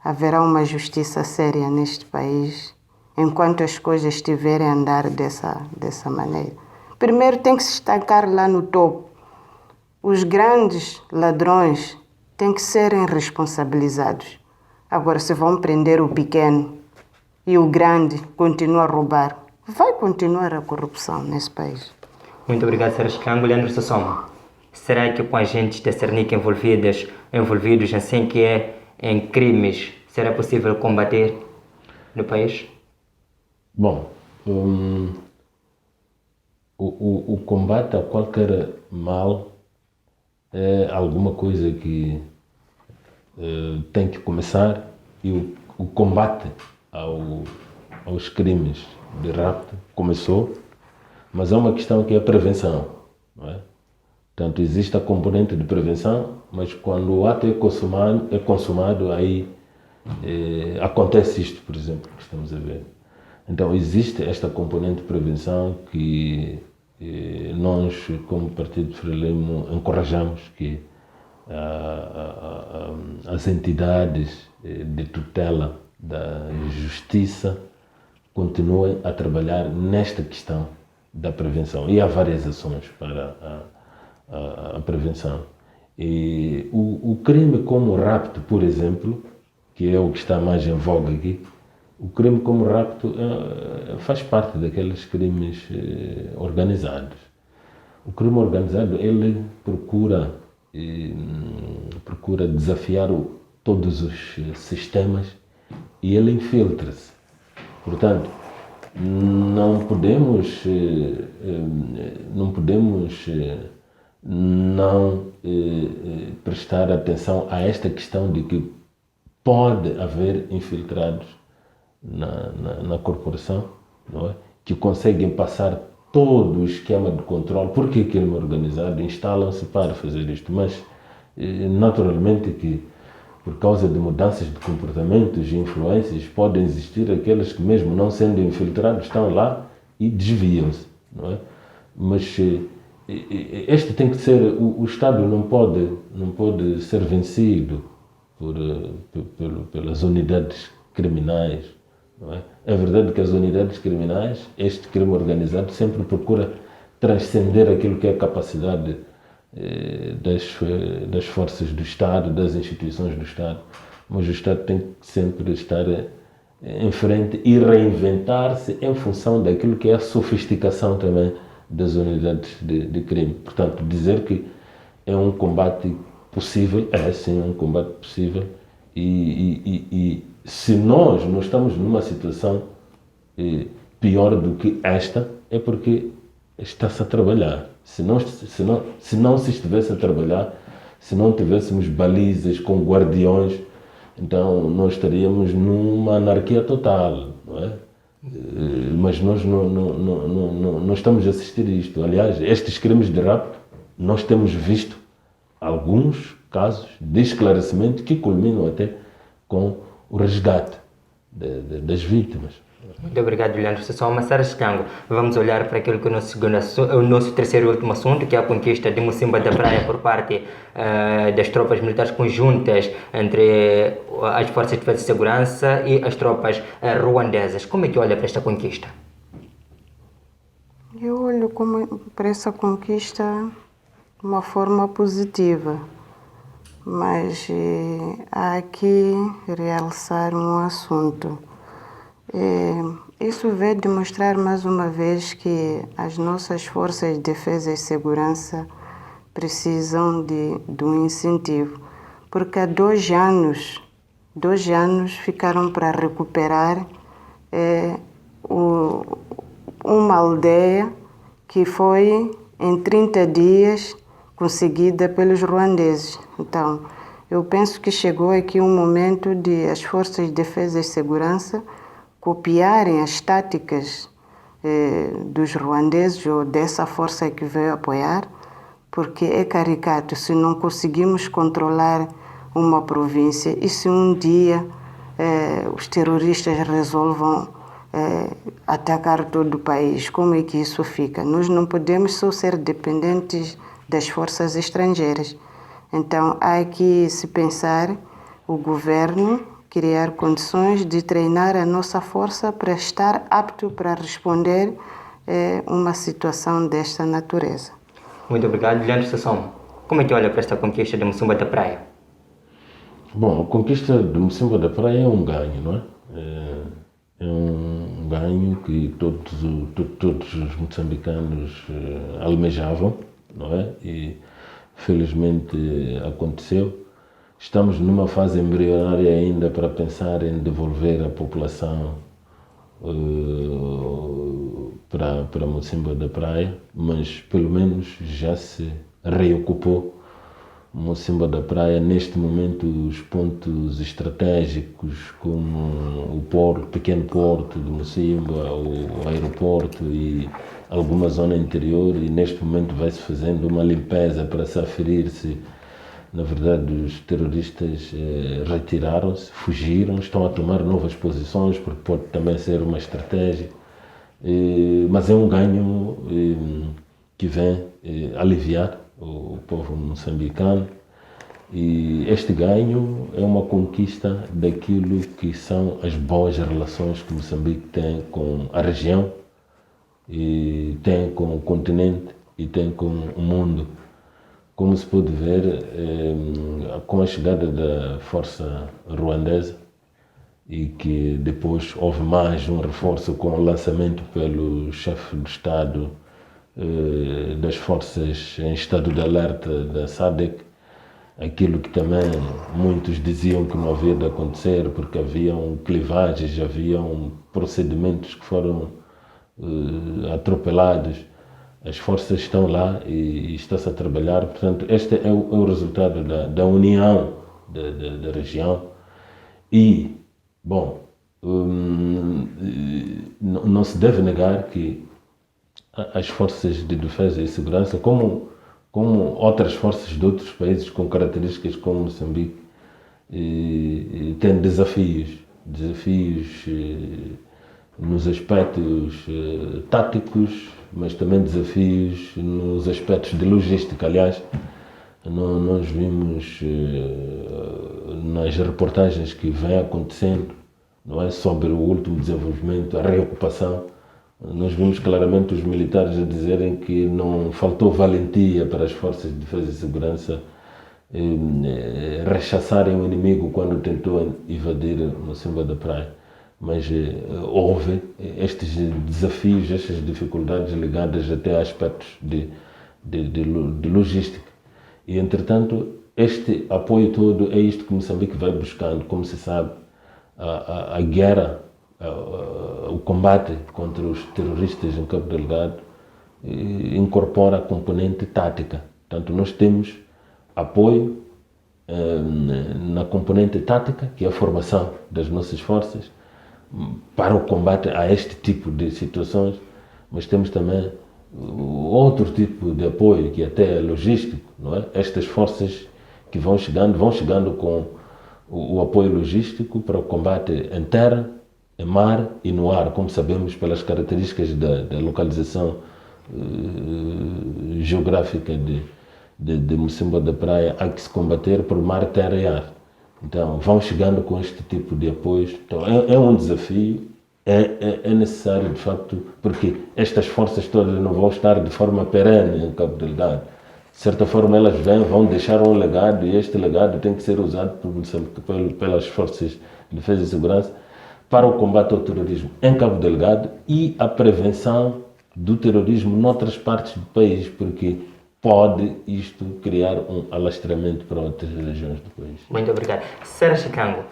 haverá uma justiça séria neste país enquanto as coisas estiverem a andar dessa maneira. Primeiro tem que se estancar lá no topo. Os grandes ladrões têm que serem responsabilizados. Agora, se vão prender o pequeno e o grande continua a roubar, vai continuar a corrupção nesse país.
Muito obrigado, Sr. Chicango. Leandro Sassoma, será que com agentes da Cernic envolvidos assim que é em crimes, será possível combater no país?
Bom, o combate a qualquer mal é alguma coisa que tem que começar, e o combate aos crimes de rapto começou, mas é uma questão que é a prevenção, não é? Portanto, existe a componente de prevenção, mas quando o ato é consumado aí acontece isto, por exemplo, que estamos a ver. Então, existe esta componente de prevenção que nós, como Partido Frelimo, encorajamos que as entidades de tutela da justiça continuem a trabalhar nesta questão da prevenção. E há várias ações para a prevenção. E o crime como o rapto, por exemplo, que é o que está mais em voga aqui, o crime como rapto faz parte daqueles crimes organizados. O crime organizado, ele procura desafiar todos os sistemas e ele infiltra-se. Portanto, não podemos não prestar atenção a esta questão de que pode haver infiltrados na corporação, não é? Que conseguem passar todo o esquema de controle, porque o crime organizado instalam-se para fazer isto, mas naturalmente que por causa de mudanças de comportamentos e influências podem existir aqueles que mesmo não sendo infiltrados estão lá e desviam-se, não é? Mas este tem que ser, o Estado não pode ser vencido pelas unidades criminais, não é? É verdade que as unidades criminais, este crime organizado sempre procura transcender aquilo que é a capacidade das forças do Estado, das instituições do Estado, mas o Estado tem que sempre estar em frente e reinventar-se em função daquilo que é a sofisticação também das unidades de crime. Portanto, dizer que é um combate possível, é sim um combate possível, e se nós não estamos numa situação pior do que esta, é porque está-se a trabalhar. Se não se estivesse a trabalhar, se não tivéssemos balizas com guardiões, então nós estaríamos numa anarquia total, não é? Mas nós não estamos a assistir a isto. Aliás, estes crimes de rapto, nós temos visto alguns casos de esclarecimento que culminam até com o resgate das vítimas.
Muito obrigado, Leandro Sassoma. Sara Chicango, vamos olhar para aquilo que é o nosso terceiro e último assunto, que é a conquista de Mocimboa da Praia por parte das tropas militares conjuntas entre as forças de defesa e segurança e as tropas ruandesas. Como é que olha para esta conquista?
Eu olho para essa conquista de uma forma positiva, mas há aqui realçar um assunto. Isso veio demonstrar mais uma vez que as nossas forças de defesa e segurança precisam de um incentivo, porque há 2 anos 2 anos ficaram para recuperar uma aldeia que foi em 30 dias conseguida pelos ruandeses. Então, eu penso que chegou aqui um momento de as forças de defesa e segurança copiarem as táticas dos ruandeses ou dessa força que veio apoiar, porque é caricato se não conseguimos controlar uma província e se um dia os terroristas resolvam atacar todo o país, como é que isso fica? Nós não podemos só ser dependentes das forças estrangeiras. Então, há que se pensar, o governo criar condições de treinar a nossa força para estar apto para responder uma situação desta natureza.
Muito obrigado. Leandro Sasson, como é que olha para esta conquista de Mussumba da Praia?
Bom, a conquista de Mussumba da Praia é um ganho, não é? É um ganho que todos os moçambicanos almejavam, não é? E felizmente aconteceu. Estamos numa fase embrionária ainda para pensar em devolver a população para Mussumba da Praia, mas pelo menos já se reocupou Mussumba da Praia. Neste momento, os pontos estratégicos como o pequeno porto de Mussumba, o aeroporto e alguma zona interior, e neste momento vai-se fazendo uma limpeza para se aferir se, na verdade, os terroristas retiraram-se, fugiram, estão a tomar novas posições, porque pode também ser uma estratégia, mas é um ganho que vem aliviar o povo moçambicano, e este ganho é uma conquista daquilo que são as boas relações que Moçambique tem com a região, e tem com o continente e tem com o mundo. Como se pode ver, com a chegada da força ruandesa, e que depois houve mais um reforço com o lançamento pelo chefe de Estado das forças em estado de alerta da SADC, aquilo que também muitos diziam que não havia de acontecer, porque haviam clivagens, haviam procedimentos que foram atropelados. As forças estão lá e está-se a trabalhar. Portanto, este é o resultado da união da região. E, bom, não se deve negar que as forças de defesa e segurança, como outras forças de outros países com características como Moçambique, têm desafios nos aspectos táticos, mas também desafios nos aspectos de logística. Aliás, nós vimos nas reportagens que vêm acontecendo, não é, sobre o último desenvolvimento, a reocupação, nós vimos claramente os militares a dizerem que não faltou valentia para as forças de defesa e segurança rechaçarem o inimigo quando tentou invadir Mussumba da Praia. Mas houve estes desafios, estas dificuldades ligadas até a aspectos de logística. E, entretanto, este apoio todo é isto que Moçambique vai buscando. Como se sabe, a guerra, o combate contra os terroristas em Cabo Delgado incorpora a componente tática. Portanto, nós temos apoio na componente tática, que é a formação das nossas forças para o combate a este tipo de situações, mas temos também outro tipo de apoio, que até é logístico, não é? Estas forças que vão chegando com o apoio logístico para o combate em terra, em mar e no ar, como sabemos pelas características da localização geográfica de Mussumba da Praia. Há que se combater por mar, terra e ar. Então, vão chegando com este tipo de apoios. Então, é um desafio, é necessário, de facto, porque estas forças todas não vão estar de forma perene em Cabo Delgado. De certa forma, elas vão deixar um legado, e este legado tem que ser usado pelas forças de defesa e segurança para o combate ao terrorismo em Cabo Delgado e a prevenção do terrorismo noutras partes do país, porque pode isto criar um alastramento para outras regiões do país.
Muito obrigado. Sara Chicango,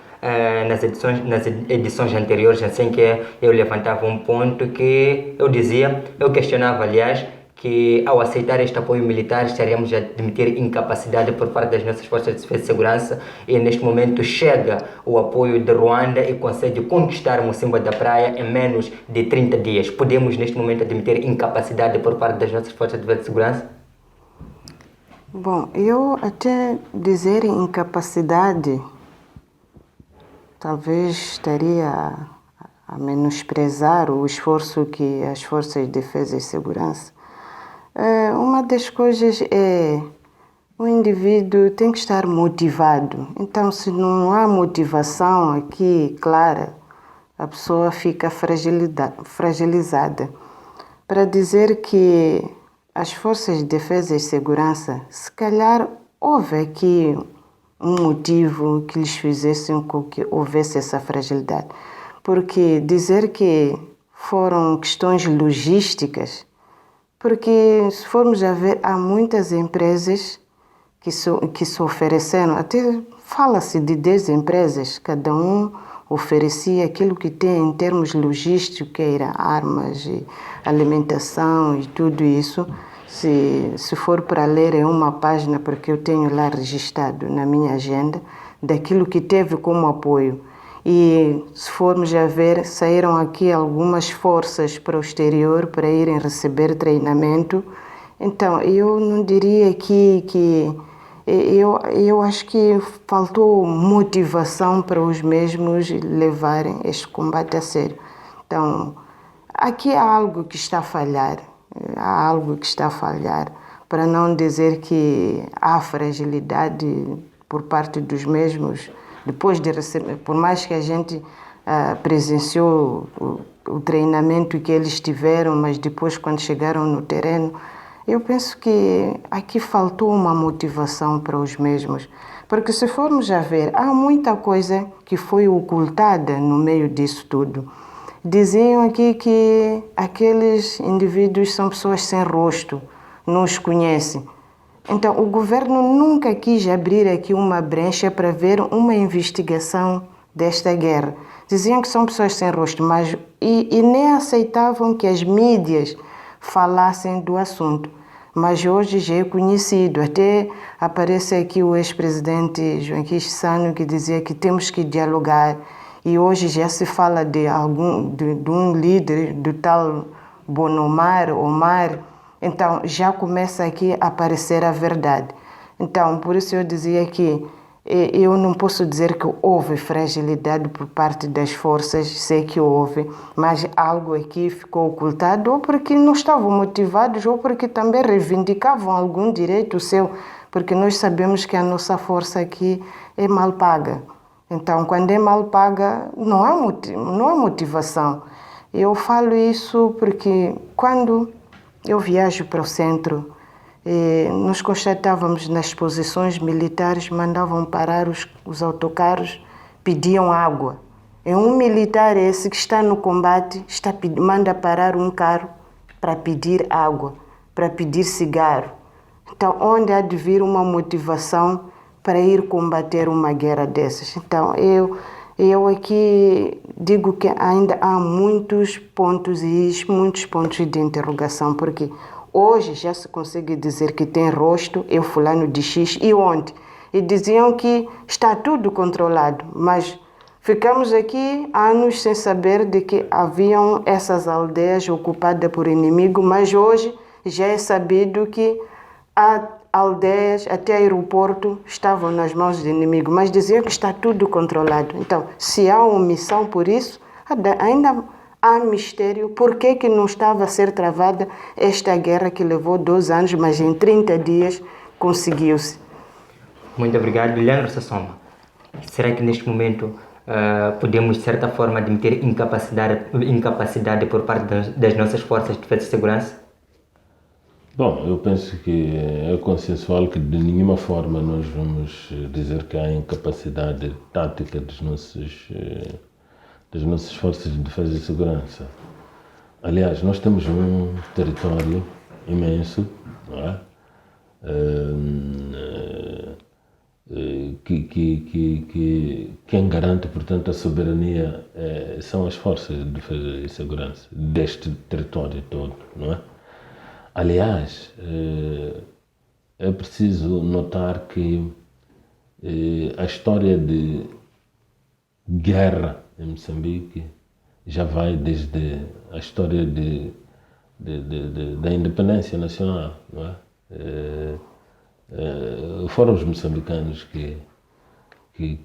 nas edições anteriores, assim que eu levantava um ponto que eu questionava, aliás, que ao aceitar este apoio militar estaríamos a admitir incapacidade por parte das nossas forças de defesa e segurança, e neste momento chega o apoio de Ruanda e consegue conquistar Mocímboa da Praia em menos de 30 dias. Podemos neste momento admitir incapacidade por parte das nossas forças de defesa e segurança?
Bom, eu até dizer incapacidade, talvez estaria a menosprezar o esforço que as forças de defesa e segurança. Uma das coisas é o indivíduo tem que estar motivado. Então, se não há motivação aqui clara, a pessoa fica fragilizada. Para dizer que as forças de defesa e segurança, se calhar houve aqui um motivo que lhes fizesse com que houvesse essa fragilidade. Porque dizer que foram questões logísticas, porque se formos a ver, há muitas empresas que se ofereceram, até fala-se de 10 empresas, cada um oferecia aquilo que tem em termos logísticos, que era armas, e alimentação e tudo isso. Se for para ler é uma página, porque eu tenho lá registrado na minha agenda, daquilo que teve como apoio. E se formos a ver, saíram aqui algumas forças para o exterior para irem receber treinamento. Então, eu não diria que eu acho que faltou motivação para os mesmos levarem este combate a sério. Então, aqui há algo que está a falhar. Há algo que está a falhar, para não dizer que há fragilidade por parte dos mesmos. Depois de receber, por mais que a gente presenciou o treinamento que eles tiveram, mas depois quando chegaram no terreno, eu penso que aqui faltou uma motivação para os mesmos. Porque se formos a ver, há muita coisa que foi ocultada no meio disso tudo. Diziam aqui que aqueles indivíduos são pessoas sem rosto, não os conhecem. Então, o governo nunca quis abrir aqui uma brecha para ver uma investigação desta guerra. Diziam que são pessoas sem rosto, mas e nem aceitavam que as mídias falassem do assunto. Mas hoje já é conhecido. Até aparece aqui o ex-presidente Joaquim Chissano, que dizia que temos que dialogar. E hoje já se fala de um líder, do tal Bonomar, Omar. Então, já começa aqui a aparecer a verdade. Então, por isso eu dizia que eu não posso dizer que houve fragilidade por parte das forças, sei que houve, mas algo aqui ficou ocultado, ou porque não estavam motivados, ou porque também reivindicavam algum direito seu, porque nós sabemos que a nossa força aqui é mal paga. Então, quando é mal paga, não há motivação. Eu falo isso porque quando eu viajo para o centro, nós constatávamos nas posições militares, mandavam parar os autocarros, pediam água. É um militar esse que está no combate, manda parar um carro para pedir água, para pedir cigarro. Então, onde há de vir uma motivação para ir combater uma guerra dessas? Então, eu aqui digo que ainda há muitos pontos de interrogação, porque hoje já se consegue dizer que tem rosto, é o fulano de X, e onde? E diziam que está tudo controlado, mas ficamos aqui anos sem saber de que haviam essas aldeias ocupadas por inimigo, mas hoje já é sabido que há aldeias, até aeroporto, estavam nas mãos do inimigo, mas diziam que está tudo controlado. Então, se há omissão por isso, ainda há mistério. Por que não estava a ser travada esta guerra que levou 2 anos, mas em 30 dias conseguiu-se?
Muito obrigado. Leandro Sassoma, será que neste momento podemos, de certa forma, admitir incapacidade por parte das nossas forças de defesa e segurança?
Bom, eu penso que é consensual que de nenhuma forma nós vamos dizer que há incapacidade tática das nossas forças de defesa e segurança. Aliás, nós temos um território imenso, não é? quem garante, portanto, a soberania são as forças de defesa e segurança deste território todo, não é? Aliás, é preciso notar que a história de guerra em Moçambique já vai desde a história da independência nacional, não é? Foram os moçambicanos que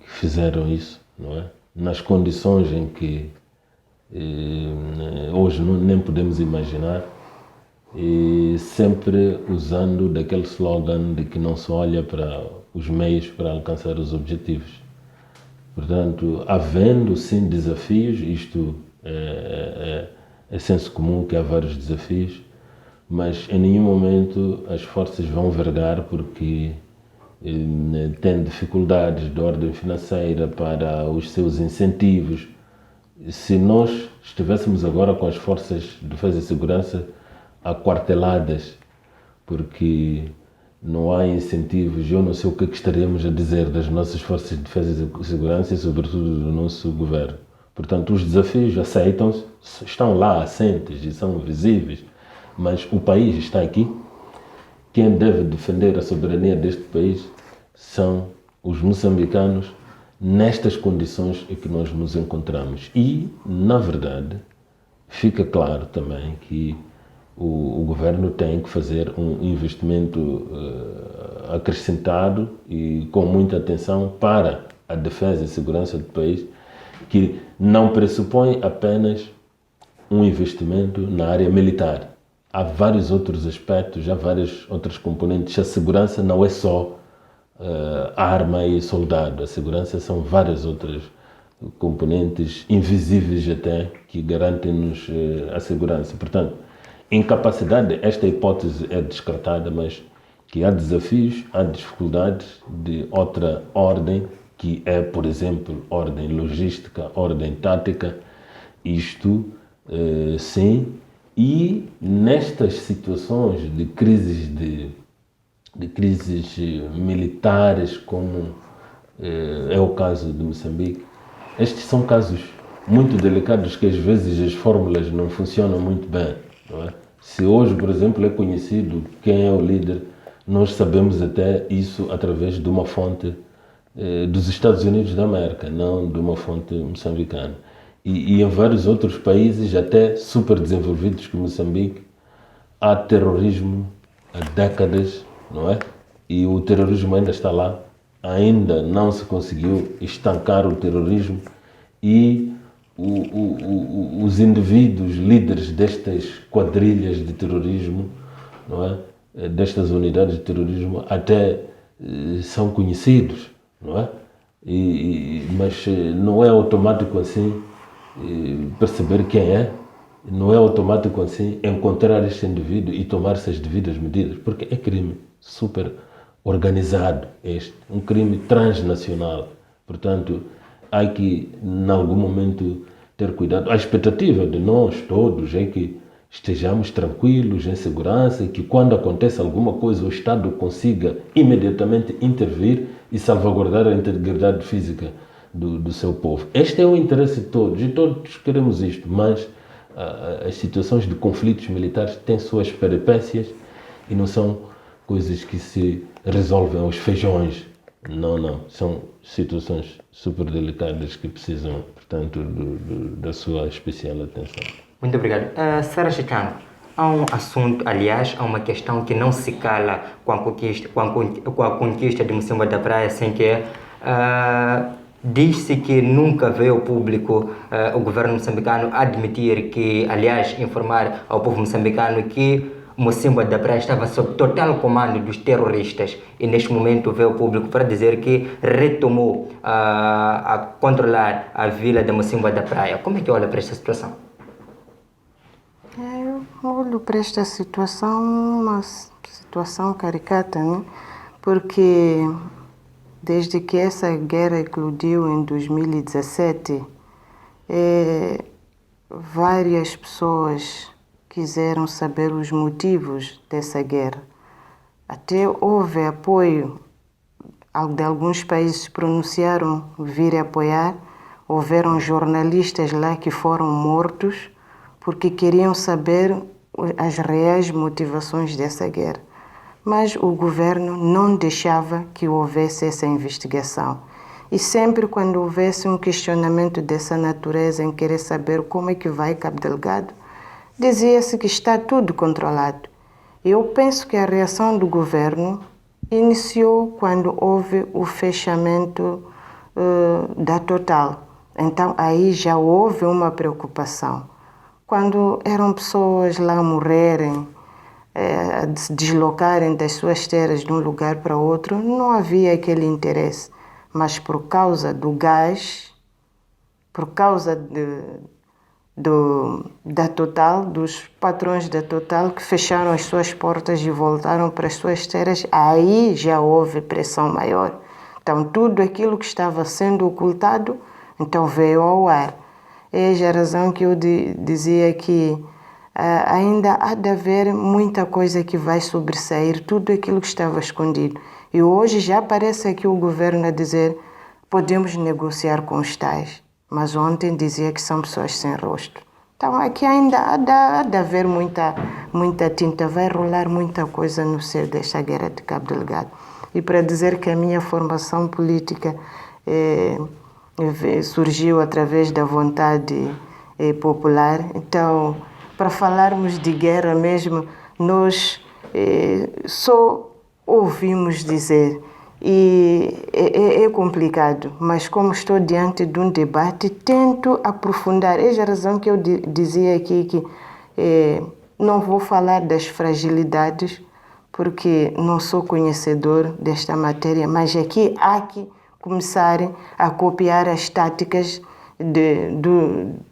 fizeram isso, não é? Nas condições em que hoje nem podemos imaginar, e sempre usando daquele slogan de que não se olha para os meios para alcançar os objetivos. Portanto, havendo sim desafios, isto é senso comum que há vários desafios, mas em nenhum momento as forças vão vergar porque têm dificuldades de ordem financeira para os seus incentivos. Se nós estivéssemos agora com as forças de defesa e segurança aquarteladas, porque não há incentivos, eu não sei o que estaríamos a dizer das nossas forças de defesa e segurança e sobretudo do nosso governo. Portanto, os desafios aceitam-se, estão lá assentes e são visíveis, mas o país está aqui. Quem deve defender a soberania deste país são os moçambicanos nestas condições em que nós nos encontramos. E, na verdade, fica claro também que o governo tem que fazer um investimento acrescentado e com muita atenção para a defesa e segurança do país, que não pressupõe apenas um investimento na área militar. Há vários outros aspectos, há várias outras componentes. A segurança não é só arma e soldado. A segurança são várias outras componentes invisíveis até que garantem-nos a segurança. Portanto, incapacidade, esta hipótese é descartada, mas que há desafios, há dificuldades de outra ordem, que é, por exemplo, ordem logística, ordem tática, isto sim, e nestas situações de crises militares, como é o caso de Moçambique, estes são casos muito delicados que às vezes as fórmulas não funcionam muito bem, não é? Se hoje, por exemplo, é conhecido quem é o líder, nós sabemos até isso através de uma fonte dos Estados Unidos da América, não de uma fonte moçambicana. E em vários outros países, até super desenvolvidos como Moçambique, há terrorismo há décadas, não é? E o terrorismo ainda está lá, ainda não se conseguiu estancar o terrorismo e os indivíduos líderes destas quadrilhas de terrorismo, não é? Destas unidades de terrorismo, até são conhecidos, não é? Mas não é automático assim perceber quem é, não é automático assim encontrar este indivíduo e tomar-se as devidas medidas, porque é crime super organizado, um crime transnacional. Portanto, há que, em algum momento, ter cuidado. A expectativa de nós todos é que estejamos tranquilos, em segurança, e que quando acontece alguma coisa o Estado consiga imediatamente intervir e salvaguardar a integridade física do seu povo. Este é o interesse de todos, e todos queremos isto, mas as situações de conflitos militares têm suas peripécias e não são coisas que se resolvem aos feijões. Não. São situações super delicadas que precisam, portanto, da sua especial atenção.
Muito obrigado. Sara Chicano, há um assunto, aliás, há uma questão que não se cala com a conquista de Mocimboa da Praia, sem que diz-se que nunca veio ao público o governo moçambicano admitir que, aliás, informar ao povo moçambicano que Mocimboa da Praia estava sob total comando dos terroristas, e neste momento veio ao público para dizer que retomou a controlar a vila de Mocimboa da Praia. Como é que olha para esta situação?
Eu olho para esta situação, uma situação caricata, né? Porque desde que essa guerra eclodiu em 2017, várias pessoas quiseram saber os motivos dessa guerra. Até houve apoio de alguns países se pronunciaram vir apoiar. Houveram jornalistas lá que foram mortos porque queriam saber as reais motivações dessa guerra. Mas o governo não deixava que houvesse essa investigação. E sempre quando houvesse um questionamento dessa natureza, em querer saber como é que vai Cabo Delgado, dizia-se que está tudo controlado. Eu penso que a reação do governo iniciou quando houve o fechamento da Total. Então aí já houve uma preocupação. Quando eram pessoas lá a morrerem, a se deslocarem das suas terras de um lugar para outro, não havia aquele interesse. Mas por causa do gás, por causa da Total, dos patrões da Total que fecharam as suas portas e voltaram para as suas terras, aí já houve pressão maior. Então tudo aquilo que estava sendo ocultado, então veio ao ar. É a razão que eu dizia que ainda há de haver muita coisa que vai sobressair, tudo aquilo que estava escondido. E hoje já aparece aqui o governo a dizer podemos negociar com os tais, mas ontem dizia que são pessoas sem rosto. Então aqui ainda há de haver muita tinta, vai rolar muita coisa no seio desta guerra de Cabo Delgado. E para dizer que a minha formação política surgiu através da vontade popular, então para falarmos de guerra mesmo, nós só ouvimos dizer, e é complicado, mas como estou diante de um debate, tento aprofundar. É a razão que eu dizia aqui que não vou falar das fragilidades, porque não sou conhecedor desta matéria, mas aqui há que começarem a copiar as táticas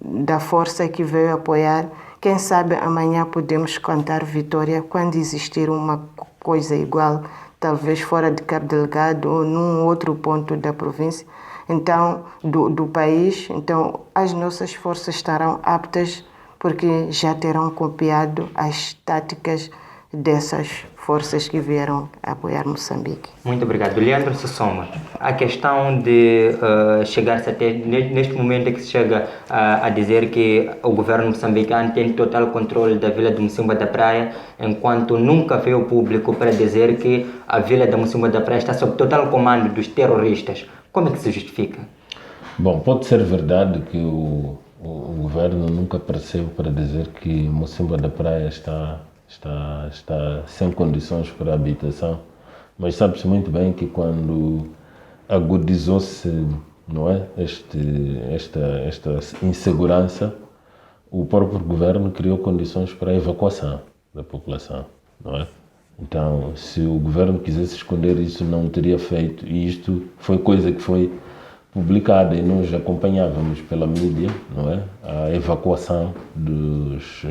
da força que veio apoiar. Quem sabe amanhã podemos cantar vitória quando existir uma coisa igual, talvez fora de Cabo Delgado ou num outro ponto da província, então do país. Então as nossas forças estarão aptas porque já terão copiado as táticas dessas forças que vieram apoiar Moçambique.
Muito obrigado. Leandro Sossoma, a questão de chegar-se até, neste momento é que se chega a dizer que o governo moçambicano tem total controle da vila de Mocimboa da Praia, enquanto nunca veio o público para dizer que a vila de Mocimboa da Praia está sob total comando dos terroristas. Como é que se justifica?
Bom, pode ser verdade que o governo nunca apareceu para dizer que Mocimboa da Praia está sem condições para habitação, mas sabe-se muito bem que quando agudizou-se, não é, esta insegurança, o próprio governo criou condições para a evacuação da população, não é? Então, se o governo quisesse esconder isso, não teria feito, e isto foi coisa que foi publicada e nós acompanhávamos pela mídia, não é, a evacuação dos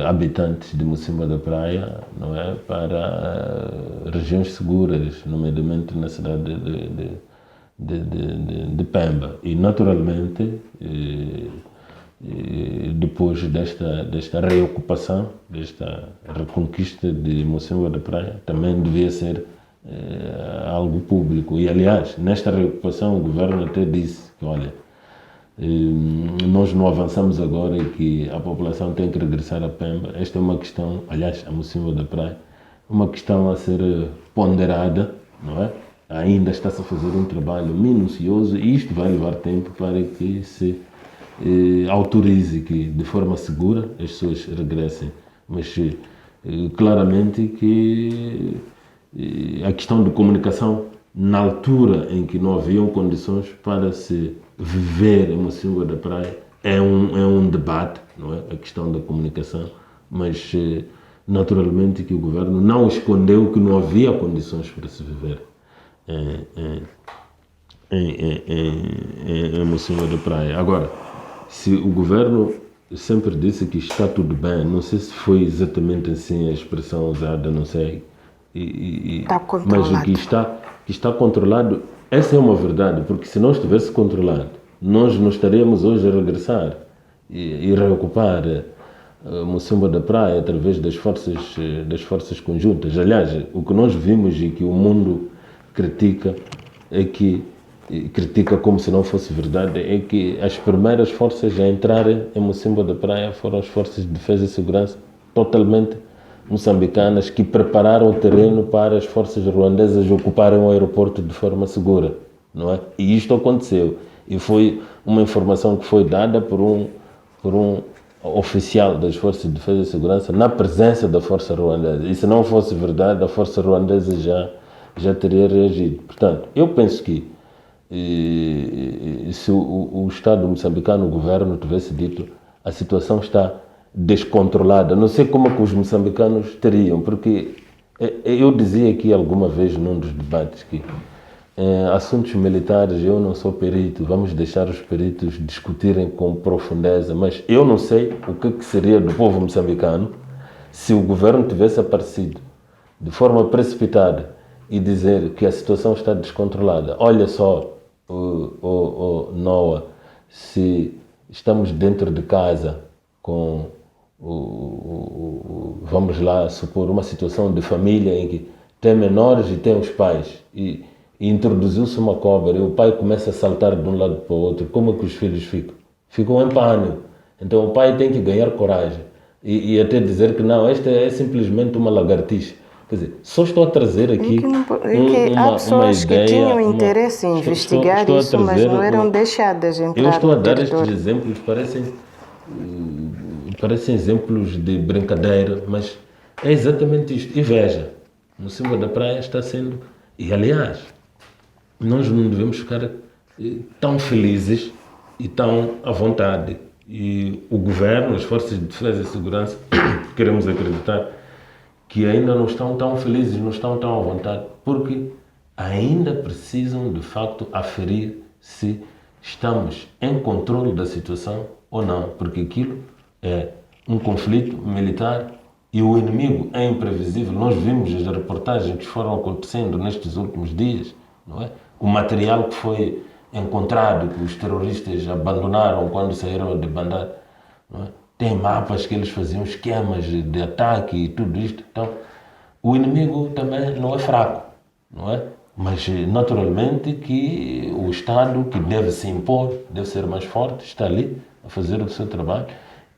habitantes de Mocimboa da Praia, não é, para regiões seguras, nomeadamente na cidade de Pemba. E naturalmente, depois desta reocupação, desta reconquista de Mocimboa da Praia, também devia ser algo público. E aliás, nesta reocupação o governo até disse que, olha, nós não avançamos agora e que a população tem que regressar a Pemba. Esta é uma questão, aliás, a Mocimboa da Praia, uma questão a ser ponderada, não é? Ainda está-se a fazer um trabalho minucioso e isto vai levar tempo para que se autorize que de forma segura as pessoas regressem. Mas claramente que a questão de comunicação, na altura em que não haviam condições para se viver em Mocimboa da Praia, é um debate, não é? A questão da comunicação, mas naturalmente que o governo não escondeu que não havia condições para se viver em Mocimboa da Praia. Agora, se o governo sempre disse que está tudo bem, não sei se foi exatamente assim a expressão usada, não sei,
está controlado.
Mas que está controlado, essa é uma verdade, porque se não estivesse controlado, nós não estaríamos hoje a regressar e reocupar Mocimboa da Praia através das forças conjuntas. Aliás, o que nós vimos e que o mundo critica como se não fosse verdade, é que as primeiras forças a entrarem em Mocimboa da Praia foram as forças de defesa e segurança totalmente moçambicanas, que prepararam o terreno para as forças ruandesas ocuparem o aeroporto de forma segura, não é? E isto aconteceu, e foi uma informação que foi dada por um oficial das forças de defesa e segurança na presença da força ruandesa, e se não fosse verdade, a força ruandesa já teria reagido. Portanto, eu penso que se o Estado moçambicano, o governo, tivesse dito a situação está descontrolada, não sei como é que os moçambicanos teriam, porque eu dizia aqui alguma vez num dos debates que assuntos militares eu não sou perito, vamos deixar os peritos discutirem com profundeza, mas eu não sei o que seria do povo moçambicano se o governo tivesse aparecido de forma precipitada e dizer que a situação está descontrolada. Olha só, Noah, se estamos dentro de casa com, vamos lá supor, uma situação de família em que tem menores e tem os pais, e introduziu-se uma cobra e o pai começa a saltar de um lado para o outro, como é que os filhos ficam? Ficam em pânico. Então o pai tem que ganhar coragem e até dizer que não, esta é simplesmente uma lagartixa. Quer dizer, só estou a trazer aqui
há pessoas que tinham interesse em investigar isso, mas não eram deixadas entrar.
Eu estou a dar estes exemplos, parecem exemplos de brincadeira, mas é exatamente isto. E veja, Mocimboa da Praia está sendo... E aliás, nós não devemos ficar tão felizes e tão à vontade. E o governo, as forças de defesa e segurança, queremos acreditar que ainda não estão tão felizes, não estão tão à vontade, porque ainda precisam, de facto, aferir se estamos em controle da situação ou não, porque aquilo é um conflito militar e o inimigo é imprevisível. Nós vimos as reportagens que foram acontecendo nestes últimos dias, não é? O material que foi encontrado, que os terroristas abandonaram quando saíram a debandar, não é? Tem mapas que eles faziam, esquemas de ataque e tudo isto. Então, o inimigo também não é fraco, não é? Mas, naturalmente, que o Estado, que deve se impor, deve ser mais forte, está ali a fazer o seu trabalho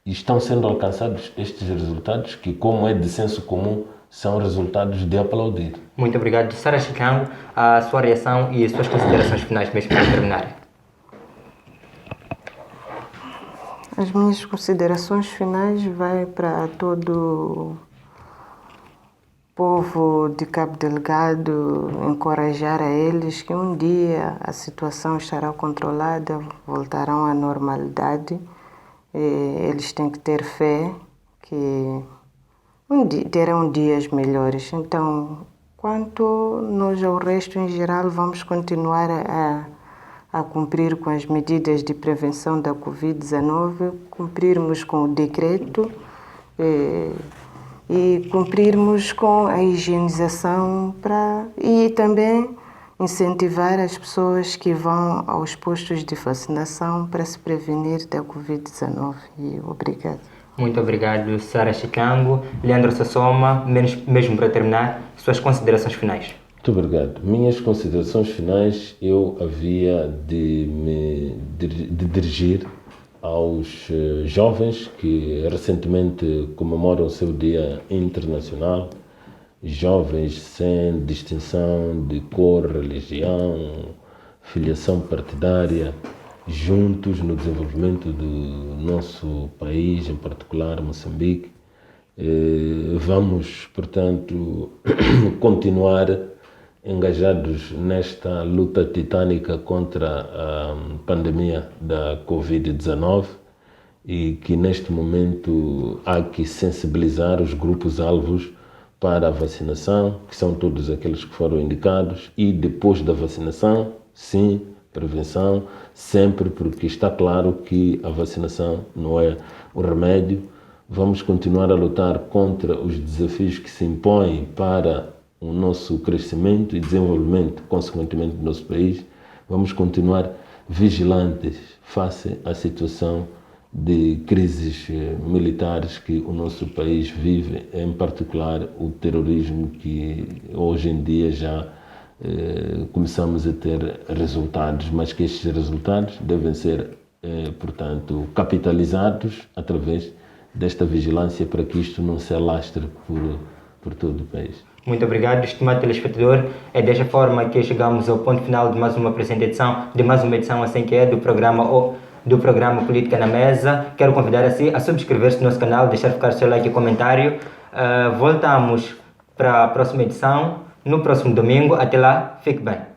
e estão sendo alcançados estes resultados que, como é de senso comum, são resultados de aplaudir.
Muito obrigado. Sara Chicango, a sua reação e as suas considerações finais mesmo para terminar.
As minhas considerações finais vai para todo o povo de Cabo Delgado, encorajar a eles que um dia a situação estará controlada, voltarão à normalidade. Eles têm que ter fé que terão dias melhores. Então, quanto nós ao resto em geral, vamos continuar a cumprir com as medidas de prevenção da Covid-19, cumprirmos com o decreto e cumprirmos com a higienização e também incentivar as pessoas que vão aos postos de vacinação para se prevenir da Covid-19. E obrigado.
Muito obrigado, Sara Chicango. Leandro Sassoma, mesmo para terminar, suas considerações finais.
Muito obrigado. Minhas considerações finais, eu havia de me dirigir aos jovens que recentemente comemoram o seu Dia Internacional, jovens sem distinção de cor, religião, filiação partidária, juntos no desenvolvimento do nosso país, em particular Moçambique. Vamos, portanto, continuar engajados nesta luta titânica contra a pandemia da Covid-19 e que neste momento há que sensibilizar os grupos-alvos para a vacinação, que são todos aqueles que foram indicados, e depois da vacinação, sim, prevenção, sempre, porque está claro que a vacinação não é o remédio. Vamos continuar a lutar contra os desafios que se impõem para o nosso crescimento e desenvolvimento, consequentemente, do nosso país. Vamos continuar vigilantes face à situação de crises militares que o nosso país vive, em particular o terrorismo que hoje em dia já começamos a ter resultados, mas que estes resultados devem ser, portanto, capitalizados através desta vigilância para que isto não se alastre por todo o país.
Muito obrigado, estimado telespectador. É desta forma que chegamos ao ponto final de mais uma presente edição, assim que é do programa Política na Mesa. Quero convidar a subscrever-se no nosso canal, deixar ficar seu like e comentário. Voltamos para a próxima edição, no próximo domingo. Até lá, fique bem.